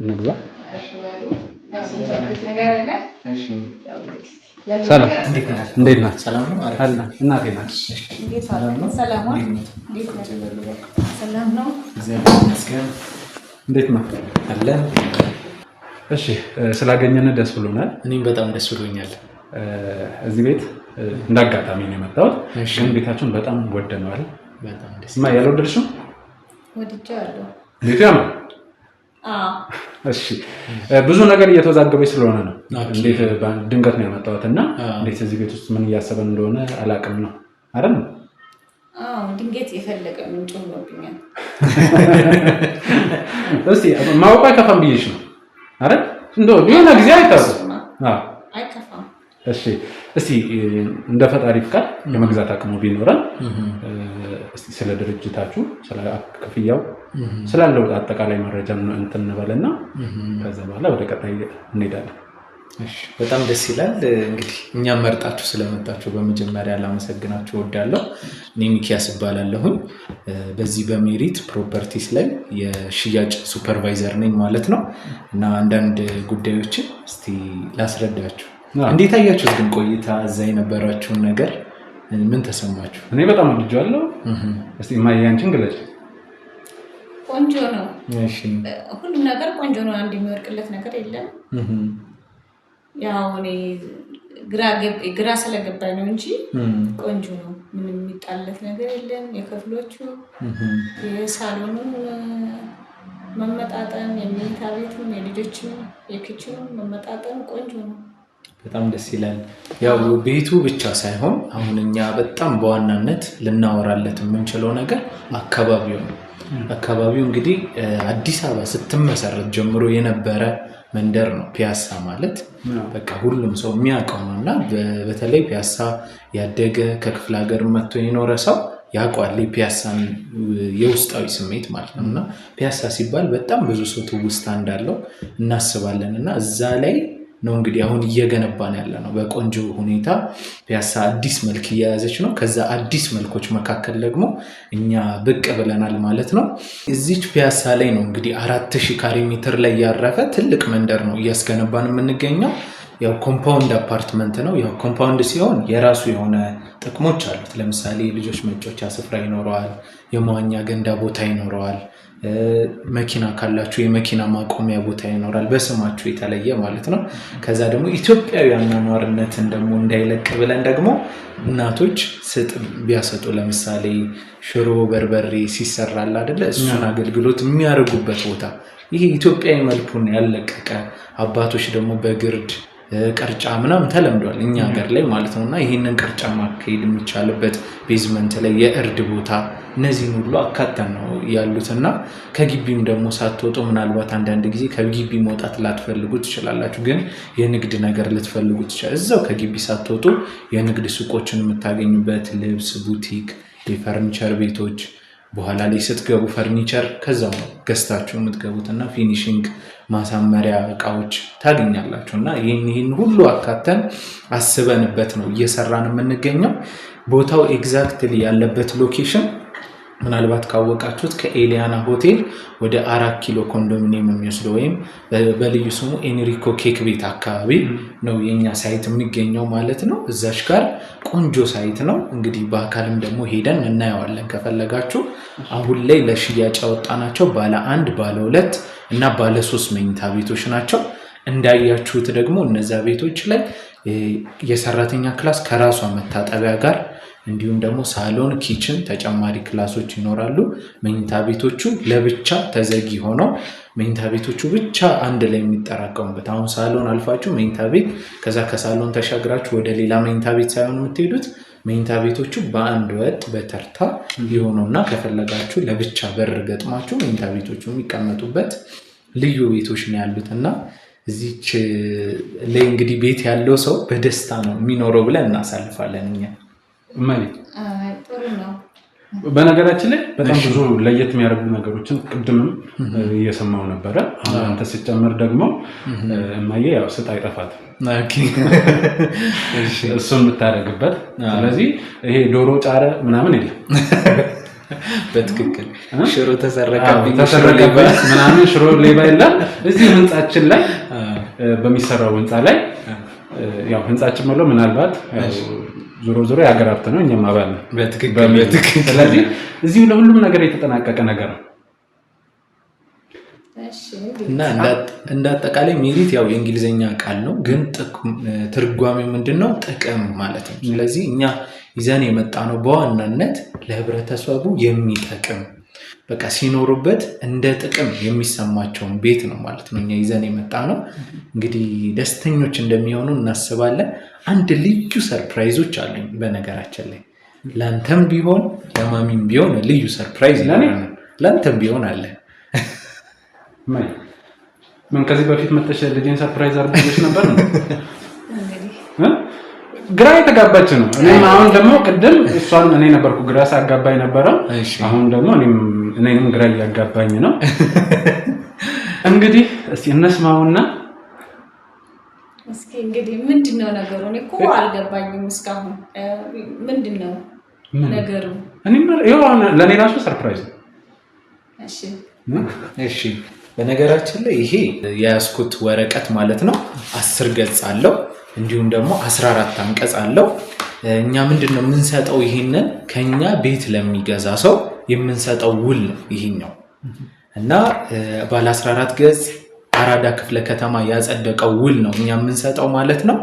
እንግባ። ሰላም እንዴት ናት? ሰላም ነው። አላ እናቴ ናት። ሰላም ነው። እንዴት ነው? አለ። እሺ ስላገኘን ደስ ብሎናል። እኔም በጣም ደስ ብሎኛል። እዚህ ቤት እንዳጋጣሚ ነው የመጣሁት፣ ግን ቤታችሁን በጣም ወደነዋል። በጣም ደስ ያልወደድሽው? ወድጃለሁ። ቤቱ ያምራል። እሺ ብዙ ነገር እየተወዛገበች ስለሆነ ነው እንዴት ድንገት ነው ያመጣሁት እና እንዴት እዚህ ቤት ውስጥ ምን እያሰበን እንደሆነ አላውቅም ነው አይደል? ድንገት የፈለቀ ምንጭ ሆኖብኛል። እስቲ ማወቅ አይከፋም ብዬሽ ነው አይደል? እንደው የሆነ ጊዜ አይታወቅም። አይከፋም። እሺ እስቲ እንደ ፈጣሪ ፍቃድ የመግዛት አቅሙ ቢኖረን እስቲ ስለ ድርጅታችሁ ስለ ክፍያው ስላለው አጠቃላይ መረጃ እንትን እንበልና ከዛ በኋላ ወደ ቀጣይ እንሄዳለን። እሺ በጣም ደስ ይላል። እንግዲህ እኛም መርጣችሁ ስለመጣችሁ በመጀመሪያ ላመሰግናችሁ እወዳለሁ። እኔ ሚኪያስ እባላለሁኝ። በዚህ በሜሪት ፕሮፐርቲስ ላይ የሽያጭ ሱፐርቫይዘር ነኝ ማለት ነው እና አንዳንድ ጉዳዮችን እስቲ ላስረዳችሁ። እንዴት አያችሁት ግን ቆይታ እዛ የነበራችሁን ነገር ምን ተሰማችሁ? እኔ በጣም ወድጄዋለሁ። እስቲ ማየ አንቺን ግለጭ። ቆንጆ ነው። እሺ ሁሉም ነገር ቆንጆ ነው። አንድ የሚወርቅለት ነገር የለም። ያው እኔ ግራ ስለገባኝ ነው እንጂ ቆንጆ ነው። ምንም የሚጣለት ነገር የለም። የክፍሎቹ የሳሎኑ መመጣጠን፣ የመኝታ ቤቱም፣ የልጆችም የኪችኑም መመጣጠን ቆንጆ ነው። በጣም ደስ ይላል። ያው ቤቱ ብቻ ሳይሆን አሁን እኛ በጣም በዋናነት ልናወራለት የምንችለው ነገር አካባቢው ነው። አካባቢው እንግዲህ አዲስ አበባ ስትመሰረት ጀምሮ የነበረ መንደር ነው። ፒያሳ ማለት በቃ ሁሉም ሰው የሚያውቀው ነው እና በተለይ ፒያሳ ያደገ ከክፍለ ሀገር መጥቶ የኖረ ሰው ያውቀዋል የፒያሳን የውስጣዊ ስሜት ማለት ነው እና ፒያሳ ሲባል በጣም ብዙ ሰው ትውስታ እንዳለው እናስባለን እና እዛ ላይ ነው እንግዲህ አሁን እየገነባን ያለ ነው። በቆንጆ ሁኔታ ፒያሳ አዲስ መልክ እየያዘች ነው። ከዛ አዲስ መልኮች መካከል ደግሞ እኛ ብቅ ብለናል ማለት ነው። እዚች ፒያሳ ላይ ነው እንግዲህ 4000 ካሬ ሜትር ላይ ያረፈ ትልቅ መንደር ነው እያስገነባን የምንገኘው። ያው ኮምፓውንድ አፓርትመንት ነው። ያው ኮምፓውንድ ሲሆን የራሱ የሆነ ጥቅሞች አሉት። ለምሳሌ ልጆች መጫወቻ ስፍራ ይኖረዋል፣ የመዋኛ ገንዳ ቦታ ይኖረዋል፣ መኪና ካላችሁ የመኪና ማቆሚያ ቦታ ይኖራል፣ በስማችሁ የተለየ ማለት ነው። ከዛ ደግሞ ኢትዮጵያዊ አኗኗርነትን ደግሞ እንዳይለቅ ብለን ደግሞ እናቶች ስጥ ቢያሰጡ ለምሳሌ ሽሮ በርበሬ ሲሰራል አይደለ? እሱን አገልግሎት የሚያደርጉበት ቦታ ይሄ ኢትዮጵያዊ መልኩን ያለቀቀ አባቶች ደግሞ በግርድ ቅርጫ ምናምን ተለምዷል እኛ ሀገር ላይ ማለት ነው እና ይህንን ቅርጫ ማካሄድ የሚቻልበት ቤዝመንት ላይ የእርድ ቦታ እነዚህን ሁሉ አካተን ነው ያሉትና ከግቢም ደግሞ ሳትወጡ ምናልባት አንዳንድ ጊዜ ከግቢ መውጣት ላትፈልጉ ትችላላችሁ፣ ግን የንግድ ነገር ልትፈልጉ ትችላላችሁ። እዛው ከግቢ ሳትወጡ የንግድ ሱቆችን የምታገኙበት ልብስ፣ ቡቲክ፣ የፈርኒቸር ቤቶች በኋላ ላይ ስትገቡ ፈርኒቸር ከዛው ነው ገዝታችሁ የምትገቡትና ፊኒሽንግ ማሳመሪያ እቃዎች ታገኛላችሁ እና ይህን ሁሉ አካተን አስበንበት ነው እየሰራን የምንገኘው። ቦታው ኤግዛክትሊ ያለበት ሎኬሽን ምናልባት ካወቃችሁት ከኤሊያና ሆቴል ወደ 4 ኪሎ ኮንዶሚኒየም የሚወስደው ወይም በልዩ ስሙ ኤንሪኮ ኬክ ቤት አካባቢ ነው የኛ ሳይት የሚገኘው ማለት ነው። እዛች ጋር ቆንጆ ሳይት ነው። እንግዲህ በአካልም ደግሞ ሄደን እናየዋለን ከፈለጋችሁ። አሁን ላይ ለሽያጭ ያወጣናቸው ባለ 1፣ ባለ 2 እና ባለ 3 መኝታ ቤቶች ናቸው። እንዳያችሁት ደግሞ እነዛ ቤቶች ላይ የሰራተኛ ክላስ ከራሷ መታጠቢያ ጋር እንዲሁም ደግሞ ሳሎን፣ ኪችን ተጨማሪ ክላሶች ይኖራሉ። መኝታ ቤቶቹ ለብቻ ተዘጊ ሆነው መኝታ ቤቶቹ ብቻ አንድ ላይ የሚጠራቀሙበት። አሁን ሳሎን አልፋችሁ መኝታ ቤት፣ ከዛ ከሳሎን ተሻግራችሁ ወደ ሌላ መኝታ ቤት ሳይሆን የምትሄዱት መኝታ ቤቶቹ በአንድ ወጥ በተርታ የሆኑና ከፈለጋችሁ ለብቻ በር ገጥማችሁ መኝታ ቤቶቹ የሚቀመጡበት ልዩ ቤቶች ነው ያሉት እና እዚች ላይ እንግዲህ ቤት ያለው ሰው በደስታ ነው የሚኖረው ብለን እናሳልፋለን እኛ። ጥሩ ነው። በነገራችን ላይ በጣም ብዙ ለየት የሚያደርጉ ነገሮችን ቅድምም እየሰማው ነበረ። አንተ ሲጨምር ደግሞ እማዬ ያው ስጥ አይጠፋትም እሱን የምታደርግበት። ስለዚህ ይሄ ዶሮ ጫረ ምናምን የለም በትክክል ሽሮ ተሰረቀብኝ ምናምን ሽሮ ሌባ የለም እዚህ ህንጻችን ላይ በሚሰራው ህንጻ ላይ ያው ህንጻችን ማለት ምናልባት ዞሮ የሀገር ሀብት ነው እኛም አባል ነው በትክክል ስለዚህ እዚሁ ለሁሉም ነገር የተጠናቀቀ ነገር ነው እና እንዳጠቃላይ ሜሪት ያው የእንግሊዘኛ ቃል ነው ግን ትርጓሜው ምንድነው ጥቅም ማለት ነው ስለዚህ እኛ ይዘን የመጣ ነው በዋናነት ለህብረተሰቡ የሚጠቅም በቃ ሲኖሩበት እንደ ጥቅም የሚሰማቸው ቤት ነው ማለት ነው እኛ ይዘን የመጣ ነው እንግዲህ ደስተኞች እንደሚሆኑ እናስባለን አንድ ልዩ ሰርፕራይዞች አሉኝ በነገራችን ላይ ላንተም ቢሆን ለማሚም ቢሆን ልዩ ሰርፕራይዝ ላንተም ቢሆን አለ ምን ከዚህ በፊት መተሽ ልጅን ሰርፕራይዝ አድርገሽ ነበር ግራ የተጋባች ነው እኔም አሁን ደግሞ ቅድም እሷን እኔ ነበርኩ ግራ ሳጋባኝ ነበረው አሁን ደግሞ እኔንም ግራ ያጋባኝ ነው እንግዲህ እስቲ እንስማውና እስኪ እንግዲህ ምንድነው ነገሩ እኔ እኮ አልገባኝም እስካሁን ምንድነው ነገሩ እኔም ለኔ ራሱ ሰርፕራይዝ እሺ በነገራችን ላይ ይሄ የያስኩት ወረቀት ማለት ነው 10 ገጽ አለው እንዲሁም ደግሞ 14 አንቀጽ አለው እኛ ምንድነው የምንሰጠው ይሄንን ከኛ ቤት ለሚገዛ ሰው የምንሰጠው ውል ይሄኛው እና ባለ 14 ገጽ አራዳ ክፍለ ከተማ ያጸደቀው ውል ነው እኛ የምንሰጠው ማለት ነው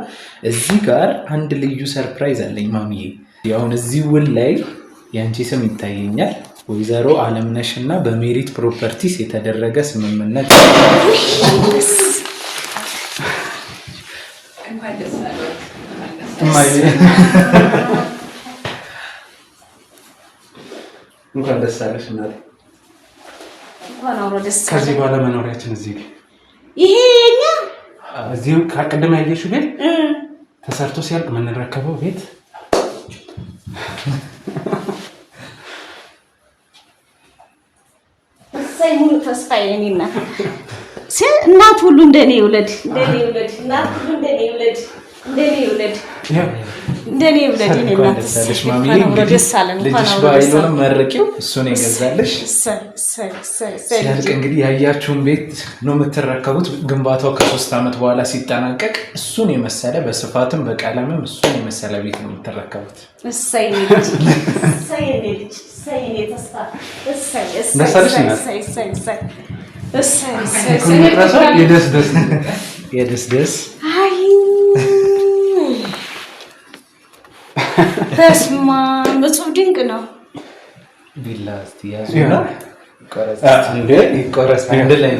እዚህ ጋር አንድ ልዩ ሰርፕራይዝ አለኝ ማሚዬ ያው እዚህ ውል ላይ ያንቺ ስም ይታየኛል ወይዘሮ አለምነሽና በሜሪት ፕሮፐርቲስ የተደረገ ስምምነት እንኳን ደስ አለሽ እናቴ እንኳን አውሮ ደስ አለሽ ከዚህ በኋላ መኖሪያችን እዚህ ይሄኛ እዚሁ ከቀደም ያየሽው ቤት ተሰርቶ ሲያልቅ የምንረከበው ቤት ሙሉ ተስፋዬ እኔና እናት ሁሉ እንደኔ ይውለድ እናት ሁሉ እንደኔ ይውለድ እኔና ደስ ማሚ ደስ አለን እንኳን አውሮ መርቂው እሱን ይገዛልሽ ሲያልቅ እንግዲህ ያያችሁን ቤት ነው የምትረከቡት ግንባታው ከ3 አመት በኋላ ሲጠናቀቅ እሱን የመሰለ በስፋትም በቀለምም እሱን የመሰለ ቤት ነው የምትረከቡት የደስ ተስማ እጹብ ድንቅ ነው ቢላ እስቲ ያዙና ይቆረስ አንድ ላይ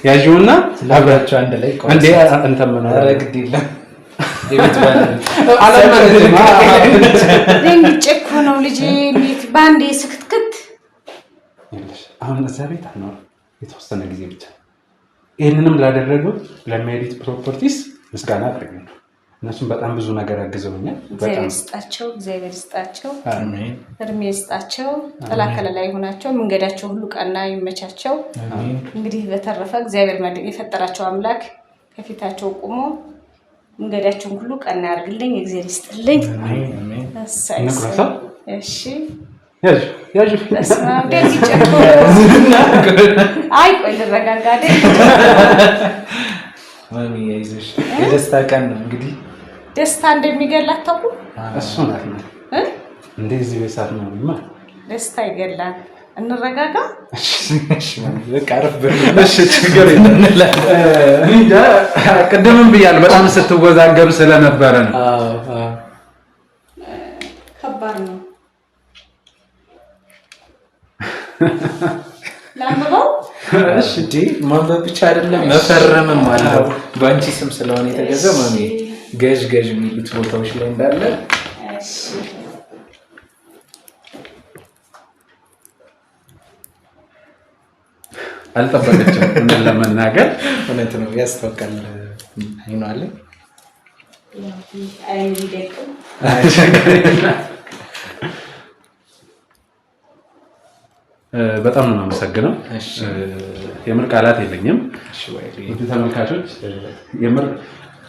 ያዥውና አብራችሁ አንድ ላይ ይቆረስ እንዴ አንተም ነው አረግድ ይላል የቤት ባለ ደንግጬ እኮ ነው ልጄ እንዴት ባንዴ ስክትክት አሁን እዛ ቤት አልኖርም የተወሰነ ጊዜ ብቻ ይሄንንም ላደረገው ለሜሪት ፕሮፐርቲስ ምስጋና አድርገን እነሱም በጣም ብዙ ነገር አግዘውኛል እግዚአብሔር ይስጣቸው አሜን እድሜ ይስጣቸው ተላከለ ላይ ሆናቸው መንገዳቸው ሁሉ ቀና ይመቻቸው አሜን እንግዲህ በተረፈ እግዚአብሔር ማድረግ የፈጠራቸው አምላክ ከፊታቸው ቆሞ መንገዳቸውን ሁሉ ቀና ያርግልኝ እግዚአብሔር ይስጥልኝ አሜን አሜን እሺ ያጁ ደንግጬ አይ ቆይ ልረጋጋ ማሚ ያይዘሽ የደስታ ቀን ነው እንግዲህ ደስታ እንደሚገላት ታውቁ እሱ ነው እንደዚህ በሳት ነው ደስታ ይገላል እንረጋጋ እሺ በቃ አረፍ በልሽ ችግር የለም እንጃ ቀደምም ብያለሁ በጣም ስትወዛገብ ስለነበረ ነው ከባድ ነው ላምባው እሺ ዲ ማንበብ ብቻ አይደለም መፈረምም አለው ባንቺ ስም ስለሆነ የተገዛው ማሚ ገዥ የሚሉት ቦታዎች ላይ እንዳለ እሺ አልጠበቀችም ለመናገር እውነት ነው ያስተዋውቃል አይኗል በጣም ነው የማመሰግነው የምር ቃላት የለኝም ተመልካቾች የምር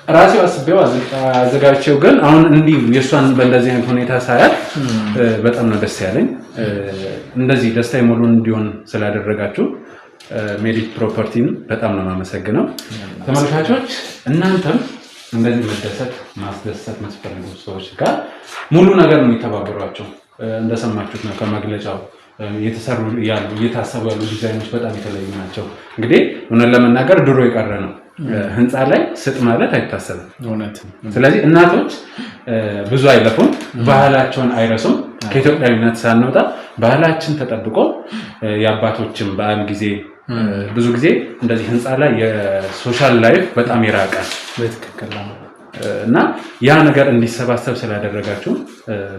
ራሴው አስቤው አዘጋጅቼው ግን አሁን እንዲህ የእሷን በእንደዚህ አይነት ሁኔታ ሳያት በጣም ነው ደስ ያለኝ። እንደዚህ ደስታ የሞሉን እንዲሆን ስላደረጋችሁ ሜሪት ፕሮፐርቲን በጣም ነው የማመሰግነው። ተመልካቾች እናንተም እንደዚህ መደሰት ማስደሰት የምትፈልጉ ሰዎች ጋር ሙሉ ነገር ነው የሚተባበሯቸው። እንደሰማችሁት ነው ከመግለጫው እየተሰሩ ያሉ እየታሰቡ ያሉ ዲዛይኖች በጣም የተለዩ ናቸው። እንግዲህ እውነት ለመናገር ድሮ የቀረ ነው ህንፃ ላይ ስጥ ማለት አይታሰብም። ስለዚህ እናቶች ብዙ አይለፉም፣ ባህላቸውን አይረሱም። ከኢትዮጵያዊነት ሳንወጣ ባህላችን ተጠብቆ የአባቶችን በዓል ጊዜ ብዙ ጊዜ እንደዚህ ህንፃ ላይ የሶሻል ላይፍ በጣም ይራቃል እና ያ ነገር እንዲሰባሰብ ስላደረጋችሁ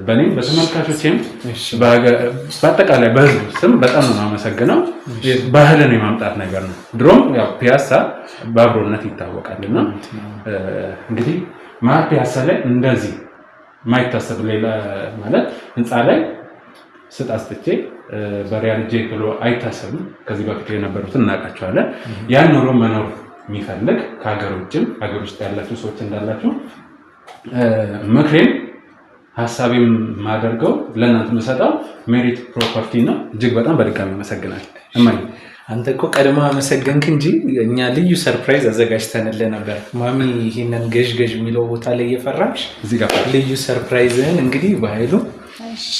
በእኔም በተመልካቾችም በአጠቃላይ በህዝቡ ስም በጣም ነው የማመሰግነው። ባህልን የማምጣት ነገር ነው። ድሮም ያው ፒያሳ በአብሮነት ይታወቃልና እንግዲህ መሀል ፒያሳ ላይ እንደዚህ ማይታሰብ ሌላ ማለት ህንፃ ላይ ስጥ አስጥቼ በሪያል ጄ ብሎ አይታሰብም። ከዚህ በፊት የነበሩትን እናውቃቸዋለን። ያን ኑሮ መኖር የሚፈልግ ከሀገር ውጭም ሀገር ውስጥ ያላችሁ ሰዎች እንዳላችሁ ምክሬም ሀሳቤም ማደርገው ለእናንተ የምሰጠው ሜሪት ፕሮፐርቲ ነው። እጅግ በጣም በድጋሚ አመሰግናል። እማዬ አንተ እኮ ቀድማ አመሰገንክ እንጂ እኛ ልዩ ሰርፕራይዝ አዘጋጅተንልህ ነበር። ማሚ ይሄንን ገዥ የሚለው ቦታ ላይ እየፈራሽ እዚህ ጋር ልዩ ሰርፕራይዝህን እንግዲህ በኃይሉ እሺ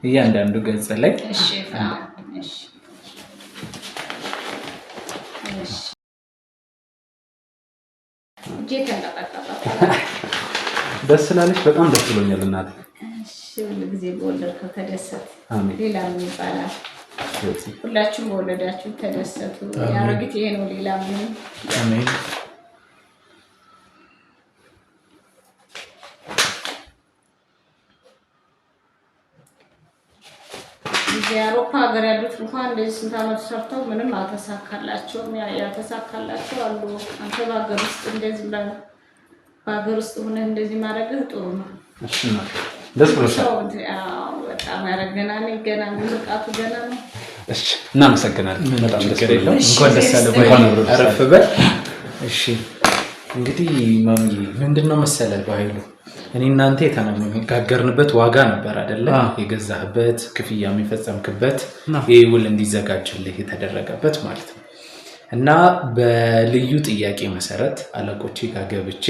እያንዳንዱ ገጽ ላይ ደስ ስላለሽ በጣም ደስ ብሎኛል እናቴ። ሁሉ ጊዜ በወለድከው ተደሰት። ሌላ ምን ይባላል? ሁላችሁም በወለዳችሁ ተደሰቱ። ያረግት ይሄ ነው። ሌላ ምን? አሜን። የአውሮፓ ሀገር ያሉት እንኳን እንደዚህ ስንት ዓመት ሰርተው ምንም አልተሳካላቸውም። ያልተሳካላቸው አሉ። አንተ በሀገር ውስጥ እንደዚህ በሀገር ውስጥ ሆነህ እንደዚህ ማድረግህ ጥሩ ነው። እሺ ነው። ደስ ብሎሻል? በጣም ያረገናል። ገና ምርቃቱ ገና ነው። እሺ እናመሰግናለን። በጣም ደስ ይላል። እንኳን ደስ አለህ። አረፍ በል። እሺ እንግዲህ ማሚ ምንድነው መሰለህ በኃይሉ እኔ እናንተ የተነጋገርንበት ዋጋ ነበር አይደለ? የገዛህበት ክፍያ የሚፈጸምክበት ይሄ ውል እንዲዘጋጅልህ የተደረገበት ማለት ነው። እና በልዩ ጥያቄ መሰረት አለቆቼ ጋር ገብቼ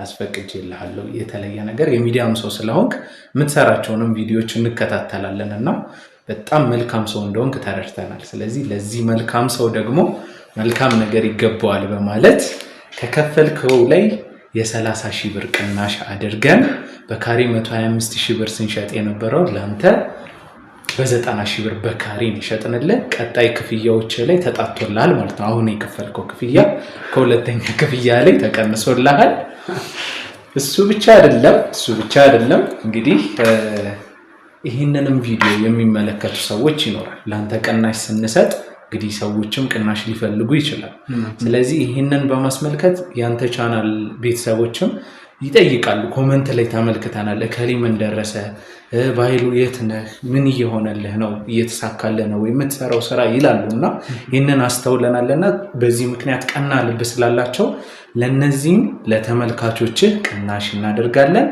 አስፈቅጄልሃለሁ። የተለየ ነገር የሚዲያም ሰው ስለሆንክ የምትሰራቸውንም ቪዲዮዎች እንከታተላለን እና በጣም መልካም ሰው እንደሆንክ ተረድተናል። ስለዚህ ለዚህ መልካም ሰው ደግሞ መልካም ነገር ይገባዋል በማለት ከከፈልከው ላይ የ30,000 ብር ቅናሽ አድርገን በካሬ 125,000 ብር ስንሸጥ የነበረው ለአንተ በ90,000 ብር በካሬ እንሸጥንልህ። ቀጣይ ክፍያዎች ላይ ተጣጥቶልሃል ማለት ነው። አሁን የከፈልከው ክፍያ ከሁለተኛ ክፍያ ላይ ተቀንሶልሃል። እሱ ብቻ አይደለም እንግዲህ ይህንንም ቪዲዮ የሚመለከቱ ሰዎች ይኖራል። ለአንተ ቅናሽ ስንሰጥ እንግዲህ ሰዎችም ቅናሽ ሊፈልጉ ይችላል። ስለዚህ ይህንን በማስመልከት ያንተ ቻናል ቤተሰቦችም ይጠይቃሉ። ኮመንት ላይ ተመልክተናል፣ እከሌ ምን ደረሰ፣ በኃይሉ የት ነህ፣ ምን እየሆነልህ ነው፣ እየተሳካልህ ነው የምትሰራው ስራ ይላሉ እና ይህንን አስተውለናልና በዚህ ምክንያት ቀና ልብ ስላላቸው ለነዚህም ለተመልካቾችህ ቅናሽ እናደርጋለን።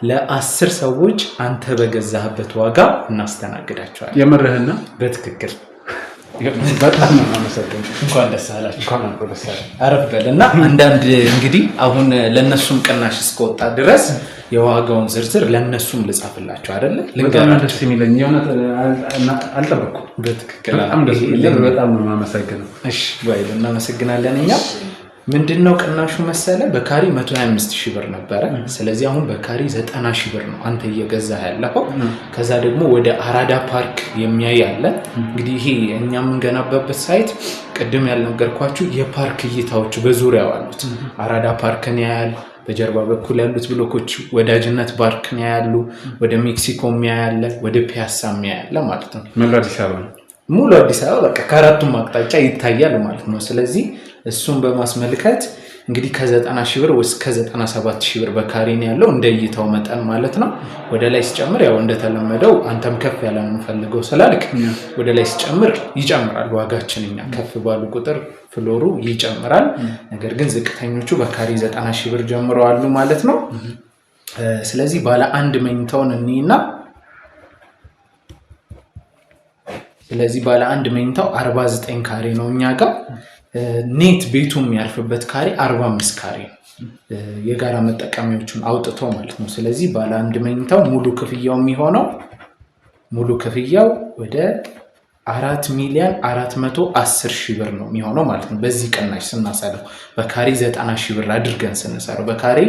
ለ10 ሰዎች አንተ በገዛህበት ዋጋ እናስተናግዳቸዋለን። የምርህና በትክክል በጣም ነው የማመሰግነው። እንኳን ደስ አላችሁ። አረፍ በል እና አንዳንድ እንግዲህ አሁን ለነሱም ቅናሽ እስከወጣ ድረስ የዋጋውን ዝርዝር ለነሱም ልጻፍላችሁ አይደለ? በጣም ደስ የሚለኝ የሆነት አልጠበቅኩም። በትክክል በጣም ነው የማመሰግነው። እሺ ባይሉ እናመሰግናለን። እኛ ምንድነው ቅናሹ መሰለ በካሪ 125,000 ብር ነበረ። ስለዚህ አሁን በካሪ 90,000 ብር ነው አንተ እየገዛህ ያለው። ከዛ ደግሞ ወደ አራዳ ፓርክ የሚያይ አለ። እንግዲህ ይሄ እኛ የምንገነባበት ሳይት ቅድም ያልነገርኳችሁ የፓርክ እይታዎች በዙሪያው አሉት። አራዳ ፓርክን ያያል። በጀርባ በኩል ያሉት ብሎኮች ወዳጅነት ፓርክን ያያሉ። ወደ ሜክሲኮ ያያል፣ ወደ ፒያሳ ያያል ማለት ነው። ሙሉ አዲስ አበባ በቃ ከአራቱም አቅጣጫ ይታያል ማለት ነው። ስለዚህ እሱን በማስመልከት እንግዲህ ከ90 ሺህ ብር እስከ 97 ሺህ ብር በካሬ ነው ያለው እንደ እይታው መጠን ማለት ነው። ወደ ላይ ሲጨምር ያው እንደተለመደው አንተም ከፍ ያለ ነው የምፈልገው ስላልክ ወደ ላይ ሲጨምር ይጨምራል ዋጋችን። እኛ ከፍ ባሉ ቁጥር ፍሎሩ ይጨምራል። ነገር ግን ዝቅተኞቹ በካሬ 90 ሺህ ብር ጀምረዋሉ ማለት ነው። ስለዚህ ባለ አንድ መኝታውን እንይና ስለዚህ ባለ አንድ መኝታው 49 ካሬ ነው እኛ ጋር። ኔት ቤቱ የሚያርፍበት ካሬ 45 ካሬ ነው የጋራ መጠቀሚያዎቹን አውጥቶ ማለት ነው። ስለዚህ ባለ አንድ መኝታው ሙሉ ክፍያው ወደ 4,410,000 ብር ነው የሚሆነው ማለት ነው። በዚህ ቅናሽ ስናሰለው በካሬ 90 ሺህ ብር አድርገን ስንሰራው በካሬ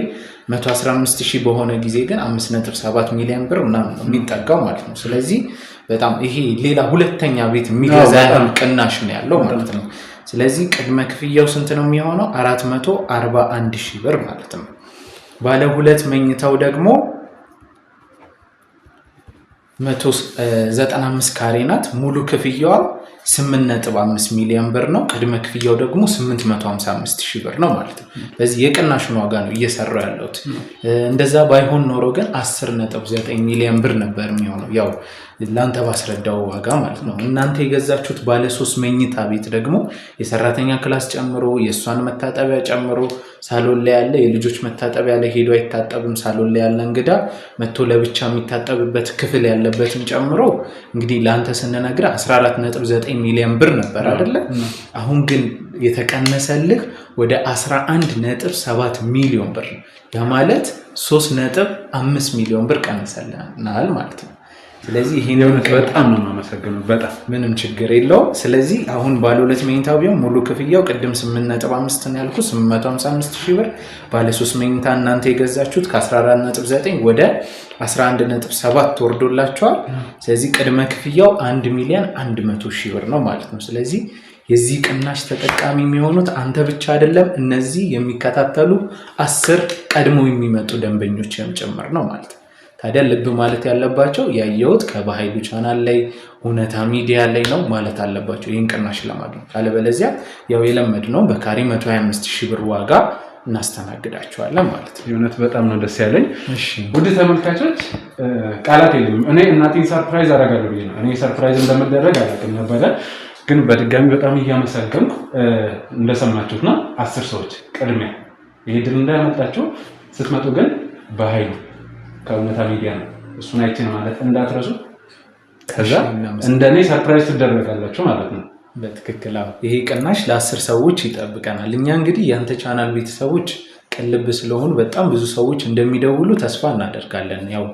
115,000 በሆነ ጊዜ ግን 5.7 ሚሊዮን ብር ምናምን ነው የሚጠጋው ማለት ነው። ስለዚህ በጣም ይሄ ሌላ ሁለተኛ ቤት የሚገዛ ቅናሽ ነው ያለው ማለት ነው። ስለዚህ ቅድመ ክፍያው ስንት ነው የሚሆነው? 441,000 ብር ማለት ነው። ባለ ሁለት መኝታው ደግሞ 195 ካሬ ናት። ሙሉ ክፍያዋ 8.5 ሚሊዮን ብር ነው። ቅድመ ክፍያው ደግሞ 855,000 ብር ነው ማለት ነው። በዚህ የቅናሹን ዋጋ ነው እየሰራው ያለሁት። እንደዛ ባይሆን ኖሮ ግን 10.9 ሚሊዮን ብር ነበር የሚሆነው ያው ላንተ ባስረዳው ዋጋ ማለት ነው። እናንተ የገዛችሁት ባለ 3 መኝታ ቤት ደግሞ የሰራተኛ ክላስ ጨምሮ የእሷን መታጠቢያ ጨምሮ ሳሎን ላይ ያለ የልጆች መታጠቢያ ላይ ሄዶ አይታጠብም። ሳሎን ላይ ያለ እንግዳ መጥቶ ለብቻ የሚታጠብበት ክፍል ያለበትን ጨምሮ እንግዲህ ለአንተ ስንነግር 14.9 ሚሊዮን ብር ነበር አይደለ? አሁን ግን የተቀነሰልህ ወደ 11.7 ሚሊዮን ብር ነው። ያ ማለት 3.5 ሚሊዮን ብር ቀንሰልናል ማለት ነው። ስለዚህ ይሄን በጣም ነው የማመሰግነው። በጣም ምንም ችግር የለውም። ስለዚህ አሁን ባለ ሁለት መኝታ ቢሆን ሙሉ ክፍያው ቅድም 8.5 ነው ያልኩት 855,000 ብር። ባለ 3 መኝታ እናንተ የገዛችሁት ከ14.9 ወደ 11.7 ወርዶላችኋል። ስለዚህ ቅድመ ክፍያው 1,100,000 ብር ነው ማለት ነው። ስለዚህ የዚህ ቅናሽ ተጠቃሚ የሚሆኑት አንተ ብቻ አይደለም፣ እነዚህ የሚከታተሉ 10 ቀድሞ የሚመጡ ደንበኞችም ጭምር ነው ማለት ነው። ታዲያ ልብ ማለት ያለባቸው ያየሁት ከባህሉ ቻናል ላይ እውነታ ሚዲያ ላይ ነው ማለት አለባቸው ይህን ቅናሽ ለማግኘት። ካለበለዚያ ያው የለመድ ነው በካሬ 125,000 ብር ዋጋ እናስተናግዳቸዋለን ማለት ነው። የእውነት በጣም ነው ደስ ያለኝ። ውድ ተመልካቾች ቃላት የለኝም። እኔ እናቴን ሰርፕራይዝ አደርጋለሁ ብዬ ነው። እኔ ሰርፕራይዝ እንደምደረግ አላውቅም ነበረ፣ ግን በድጋሚ በጣም እያመሰገንኩ እንደሰማችሁት ነው 10 ሰዎች ቅድሚያ ይሄ ድል እንዳያመጣችሁ ስትመጡ ግን በኃይሉ ከእውነታ ሚዲያ ነው እሱን አይችን ማለት እንዳትረሱ። ከዛ እንደኔ ሰርፕራይዝ ትደረጋላችሁ ማለት ነው። በትክክል ይሄ ቅናሽ ለ10 ሰዎች ይጠብቀናል። እኛ እንግዲህ ያንተ ቻናል ቤተሰቦች ቅልብ ስለሆኑ በጣም ብዙ ሰዎች እንደሚደውሉ ተስፋ እናደርጋለን። ያው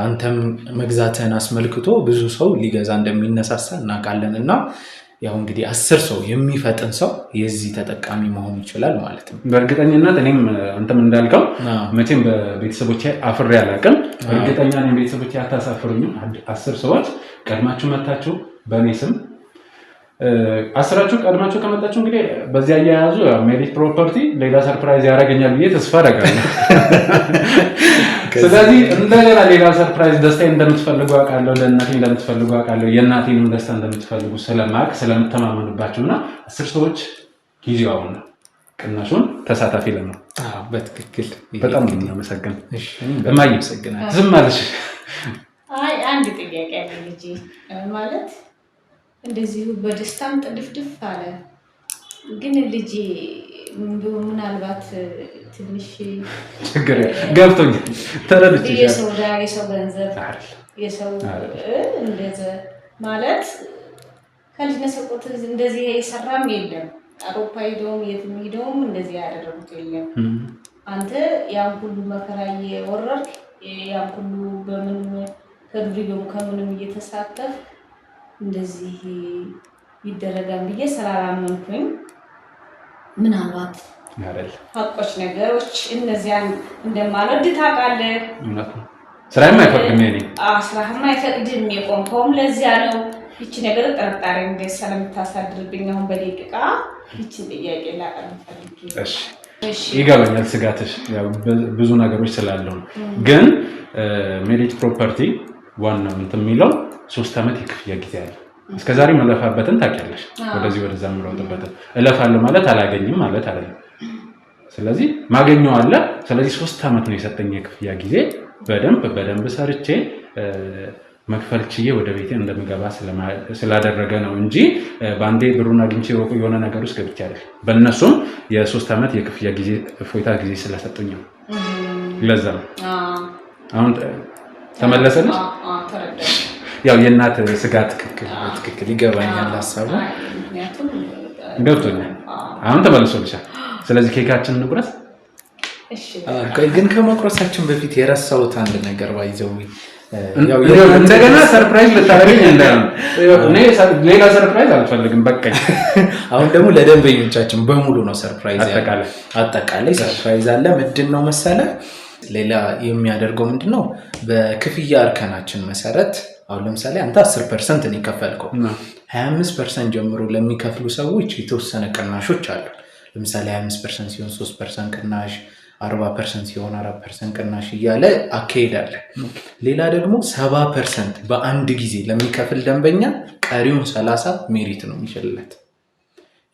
አንተም መግዛትህን አስመልክቶ ብዙ ሰው ሊገዛ እንደሚነሳሳ እናውቃለን እና ያው እንግዲህ 10 ሰው የሚፈጥን ሰው የዚህ ተጠቃሚ መሆን ይችላል ማለት ነው። በእርግጠኝነት እኔም አንተም እንዳልከው መቼም በቤተሰቦቼ አፍሬ አላውቅም። እርግጠኛ ነኝ ቤተሰቦቼ አታሳፍሩኝም። 10 ሰዎች ቀድማችሁ መታችሁ በእኔ ስም 10 ቀድማችሁ ከመጣችሁ እንግዲህ በዚህ አያያዙ ሜሪት ፕሮፐርቲ ሌላ ሰርፕራይዝ ያደርገኛል ብዬ ተስፋ አደርጋለሁ። ስለዚህ እንደገና ሌላ ሰርፕራይዝ ደስታ እንደምትፈልጉ አውቃለሁ፣ ለእናቴ እንደምትፈልጉ አውቃለሁ፣ የእናቴንም ደስታ እንደምትፈልጉ ስለማውቅ ስለምተማመንባችሁና 10 ሰዎች ጊዜው አሁን ነው። ቅናሹን ተሳታፊ ለምን? በትክክል በጣም ነው የማመሰግነው። በማይ መሰግናለሁ። ዝም አለሽ? አይ አንድ ጥያቄ አለ ልጅ ማለት እንደዚሁ በደስታም ጥድፍድፍ አለ። ግን ልጅ ምናልባት ትንሽ ችግር ገብቶኝ ተረድቼ የሰው ገንዘብ የሰው እንደዚህ ማለት ከልጅነት ሰቆት እንደዚህ የሰራም የለም። አውሮፓ ሄደውም የትም ሄደውም እንደዚህ ያደረጉት የለም። አንተ ያን ሁሉ መከራ እየወረድክ ያን ሁሉ በምን ከድሪዶም ከምንም እየተሳተፍ እንደዚህ ይደረጋል ብዬ ስላላመንኩኝ ምናልባት ሀቆች ነገሮች እነዚያን እንደማልወድ ታውቃለህ። ስራዬም አይፈቅድም። ስራህም አይፈቅድም። የቆምከውም ለዚያ ነው። ይቺ ነገር ጠርጣሪ እንዴት ስለምታሳድርብኝ አሁን በደቂቃ ይቺን ጥያቄ ላቀርብ ፈልጌ። ይገባኛል ስጋትሽ፣ ብዙ ነገሮች ስላለው ነው። ግን ሜሪት ፕሮፐርቲ ዋናው እንትን የሚለው 3 ዓመት የክፍያ ጊዜ አለ። እስከዛሬ መለፋበትን ታውቂያለሽ። ወደዚህ ወደዛ የምሮጥበትን እለፋለሁ ማለት አላገኝም ማለት አይደለም። ስለዚህ ማገኘው አለ። ስለዚህ 3 ዓመት ነው የሰጠኝ የክፍያ ጊዜ። በደንብ ሰርቼ መክፈል ችዬ ወደ ቤቴ እንደምገባ ስላደረገ ነው እንጂ በአንዴ ብሩን አግኝቼ የሆነ ነገር ውስጥ ገብቼ አይደል። በእነሱም የ3 ዓመት የክፍያ ጊዜ እፎይታ ጊዜ ስለሰጡኝ ነው። ለዛ ነው አሁን ተመለሰልሽ። ያው የእናት ስጋት ትክክል ይገባኛል ሐሳቡ ገብቶኛል። አሁን ተመልሶልሻል። ስለዚህ ኬካችን እንቁረስ። ግን ከመቁረሳችን በፊት የረሳሁት አንድ ነገር ባይዘው እንደገና ሰርፕራይዝ ልታደርገኝ እንዳይሆን ሌላ ሰርፕራይዝ አልፈልግም። በቃኝ። አሁን ደግሞ ለደንበኞቻችን በሙሉ ነው ሰርፕራይዝ አጠቃላይ ሰርፕራይዝ አለ። ምንድን ነው መሰለህ ሌላ የሚያደርገው ምንድነው በክፍያ እርከናችን መሰረት አሁን ለምሳሌ አንተ 10% ነው የከፈልከው 25% ጀምሮ ለሚከፍሉ ሰዎች የተወሰነ ቅናሾች አሉ። ለምሳሌ 25% ሲሆን 3% ቅናሽ 40% ሲሆን 4% ቅናሽ እያለ አካሄዳለ። ሌላ ደግሞ 70% በአንድ ጊዜ ለሚከፍል ደንበኛ ቀሪውን 30 ሜሪት ነው የሚችልለት።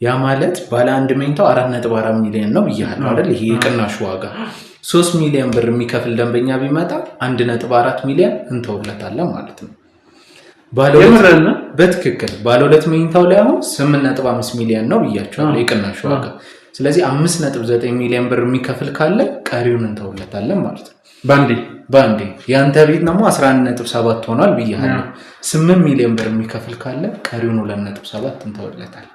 ያ ማለት ባለ አንድ መኝታው 4.4 ሚሊዮን ነው ብያለሁ አይደል? ይሄ የቅናሹ ዋጋ 3 ሚሊዮን ብር የሚከፍል ደንበኛ ቢመጣ 1.4 ሚሊዮን እንተውለታለን ማለት ነው። በትክክል ባለ 2 መኝታው ላይ አሁን 8.5 ሚሊዮን ነው ብያቸዋለሁ የቅናሹ ዋጋ። ስለዚህ 5.9 ሚሊዮን ብር የሚከፍል ካለ ቀሪውን እንተውለታለን ማለት ነው ባንዴ። ያንተ ቤት ደግሞ 11.7 ሆኗል ብያለሁ። 8 ሚሊዮን ብር የሚከፍል ካለ ቀሪውን 2.7 እንተውለታለን።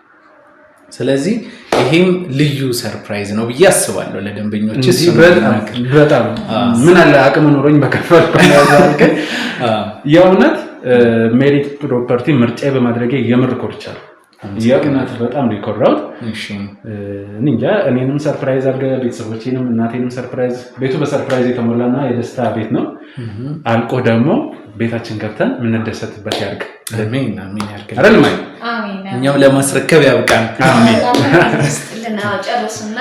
ስለዚህ ይሄም ልዩ ሰርፕራይዝ ነው ብዬ አስባለሁ ለደንበኞች። በጣም ምን አለ አቅም ኖሮኝ በከፈልኩ ግን የእውነት ሜሪት ፕሮፐርቲ ምርጫ በማድረጌ የምር ኮርቻለሁ። የእውነት በጣም ነው የኮራሁት። እንጃ እኔንም ሰርፕራይዝ አድርገህ ቤተሰቦቼንም እናቴንም ሰርፕራይዝ። ቤቱ በሰርፕራይዝ የተሞላና የደስታ ቤት ነው። አልቆ ደግሞ ቤታችን ገብተን የምንደሰትበት ያድርግ። አሜን ያድርግ። እኛም ለማስረከብ ያብቃን። አሜን። ጨርስና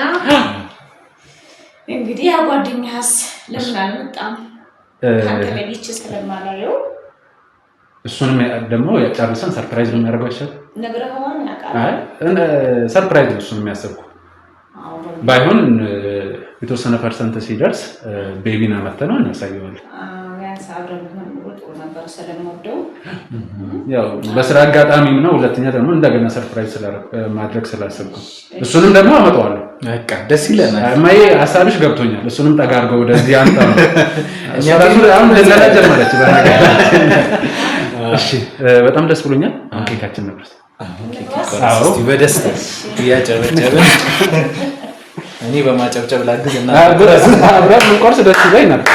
እንግዲህ ያ ጓደኛስ ለምን አልመጣም? ካንተ ለቢች ስለማላየው እሱንም ደግሞ ጨርሰን ሰርፕራይዝ ነው የሚያደርገው ይችላል። ነግረኸዋል? ያውቃል። ሰርፕራይዝ ነው እሱንም የሚያስበው። ባይሆን የተወሰነ ፐርሰንት ሲደርስ ቤቢና መተነው እናሳየዋለን። ያው በስራ አጋጣሚም ነው። ሁለተኛ ደግሞ እንደገና ሰርፕራይዝ ማድረግ ስላሰብኩ እሱንም ደግሞ አመጣዋለሁ። በቃ ደስ ይለናል። ማይ ሐሳብሽ ገብቶኛል። እሱንም ጠጋርገው ወደዚህ አንተ ነው አሁን ለላ ጀመረች በነገራችን። እሺ በጣም ደስ ብሎኛል። አሁን ኬካችን ነበር። እስቲ በደስታ ያጨበጨበ እኔ በማጨብጨብ ላግዝና አብረን እንቆርስ ደስ ይለኝ ነበር።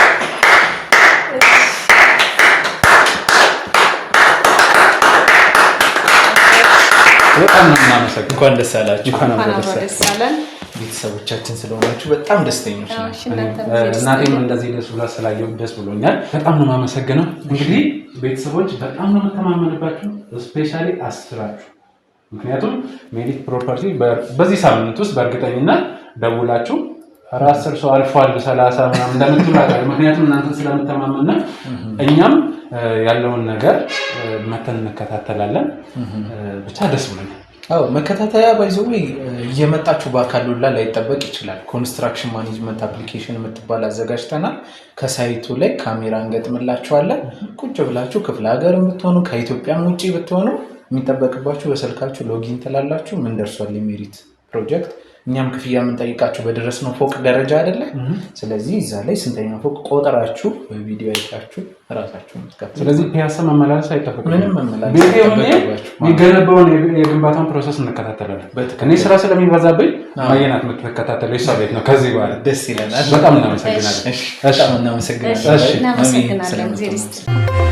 በጣም ነው የማመሰግነው። እንኳን ደስ አላችሁ። እንኳን ደስ አለን። ቤተሰቦቻችን ስለሆናችሁ በጣም ደስተኞች ናቸው። እናቴም እንደዚህ ደስ ብላ ስላየሁ ደስ ብሎኛል። በጣም ነው የማመሰግነው። እንግዲህ ቤተሰቦች በጣም ነው የምተማመንባችሁ፣ ስፔሻሊ አስራችሁ። ምክንያቱም ሜሪት ፕሮፐርቲ በዚህ ሳምንት ውስጥ በእርግጠኝነት ደውላችሁ 10 ሰው አልፏል 30 ምናምን እንደምትሉ አውቃለሁ። ምክንያቱም እናንተን ስለምተማመንና እኛም ያለውን ነገር መተን እንከታተላለን። ብቻ ደስ ብሎኛል። አዎ መከታተያ ባይዘው እየመጣችሁ በአካል ሁላ ላይጠበቅ ይችላል። ኮንስትራክሽን ማኔጅመንት አፕሊኬሽን የምትባል አዘጋጅተናል። ከሳይቱ ላይ ካሜራ እንገጥምላችኋለን። ቁጭ ብላችሁ ክፍለ ሀገር ብትሆኑ ከኢትዮጵያም ውጪ ብትሆኑ የሚጠበቅባችሁ በስልካችሁ ሎጊን ትላላችሁ። ምን ደርሷል የሜሪት ፕሮጀክት። እኛም ክፍያ የምንጠይቃችሁ በደረስነው ፎቅ ደረጃ አይደለ? ስለዚህ እዛ ላይ ስንተኛ ፎቅ ቆጥራችሁ በቪዲዮ አይታችሁ ራሳችሁ የምትከፍሉ። ስለዚህ ፒያሳ መመላለስ አይጠበቅም። ምንም መመላለስ አይጠበቅባችሁ። የሚገነባውን የግንባታውን ፕሮሰስ እንከታተላለን። እኔ ስራ ስለሚበዛብኝ ማየናት የምትከታተለው የሷ ቤት ነው። ከዚህ በኋላ ደስ ይለናል። በጣም እናመሰግናለን። በጣም እናመሰግናለን። እናመሰግናለን።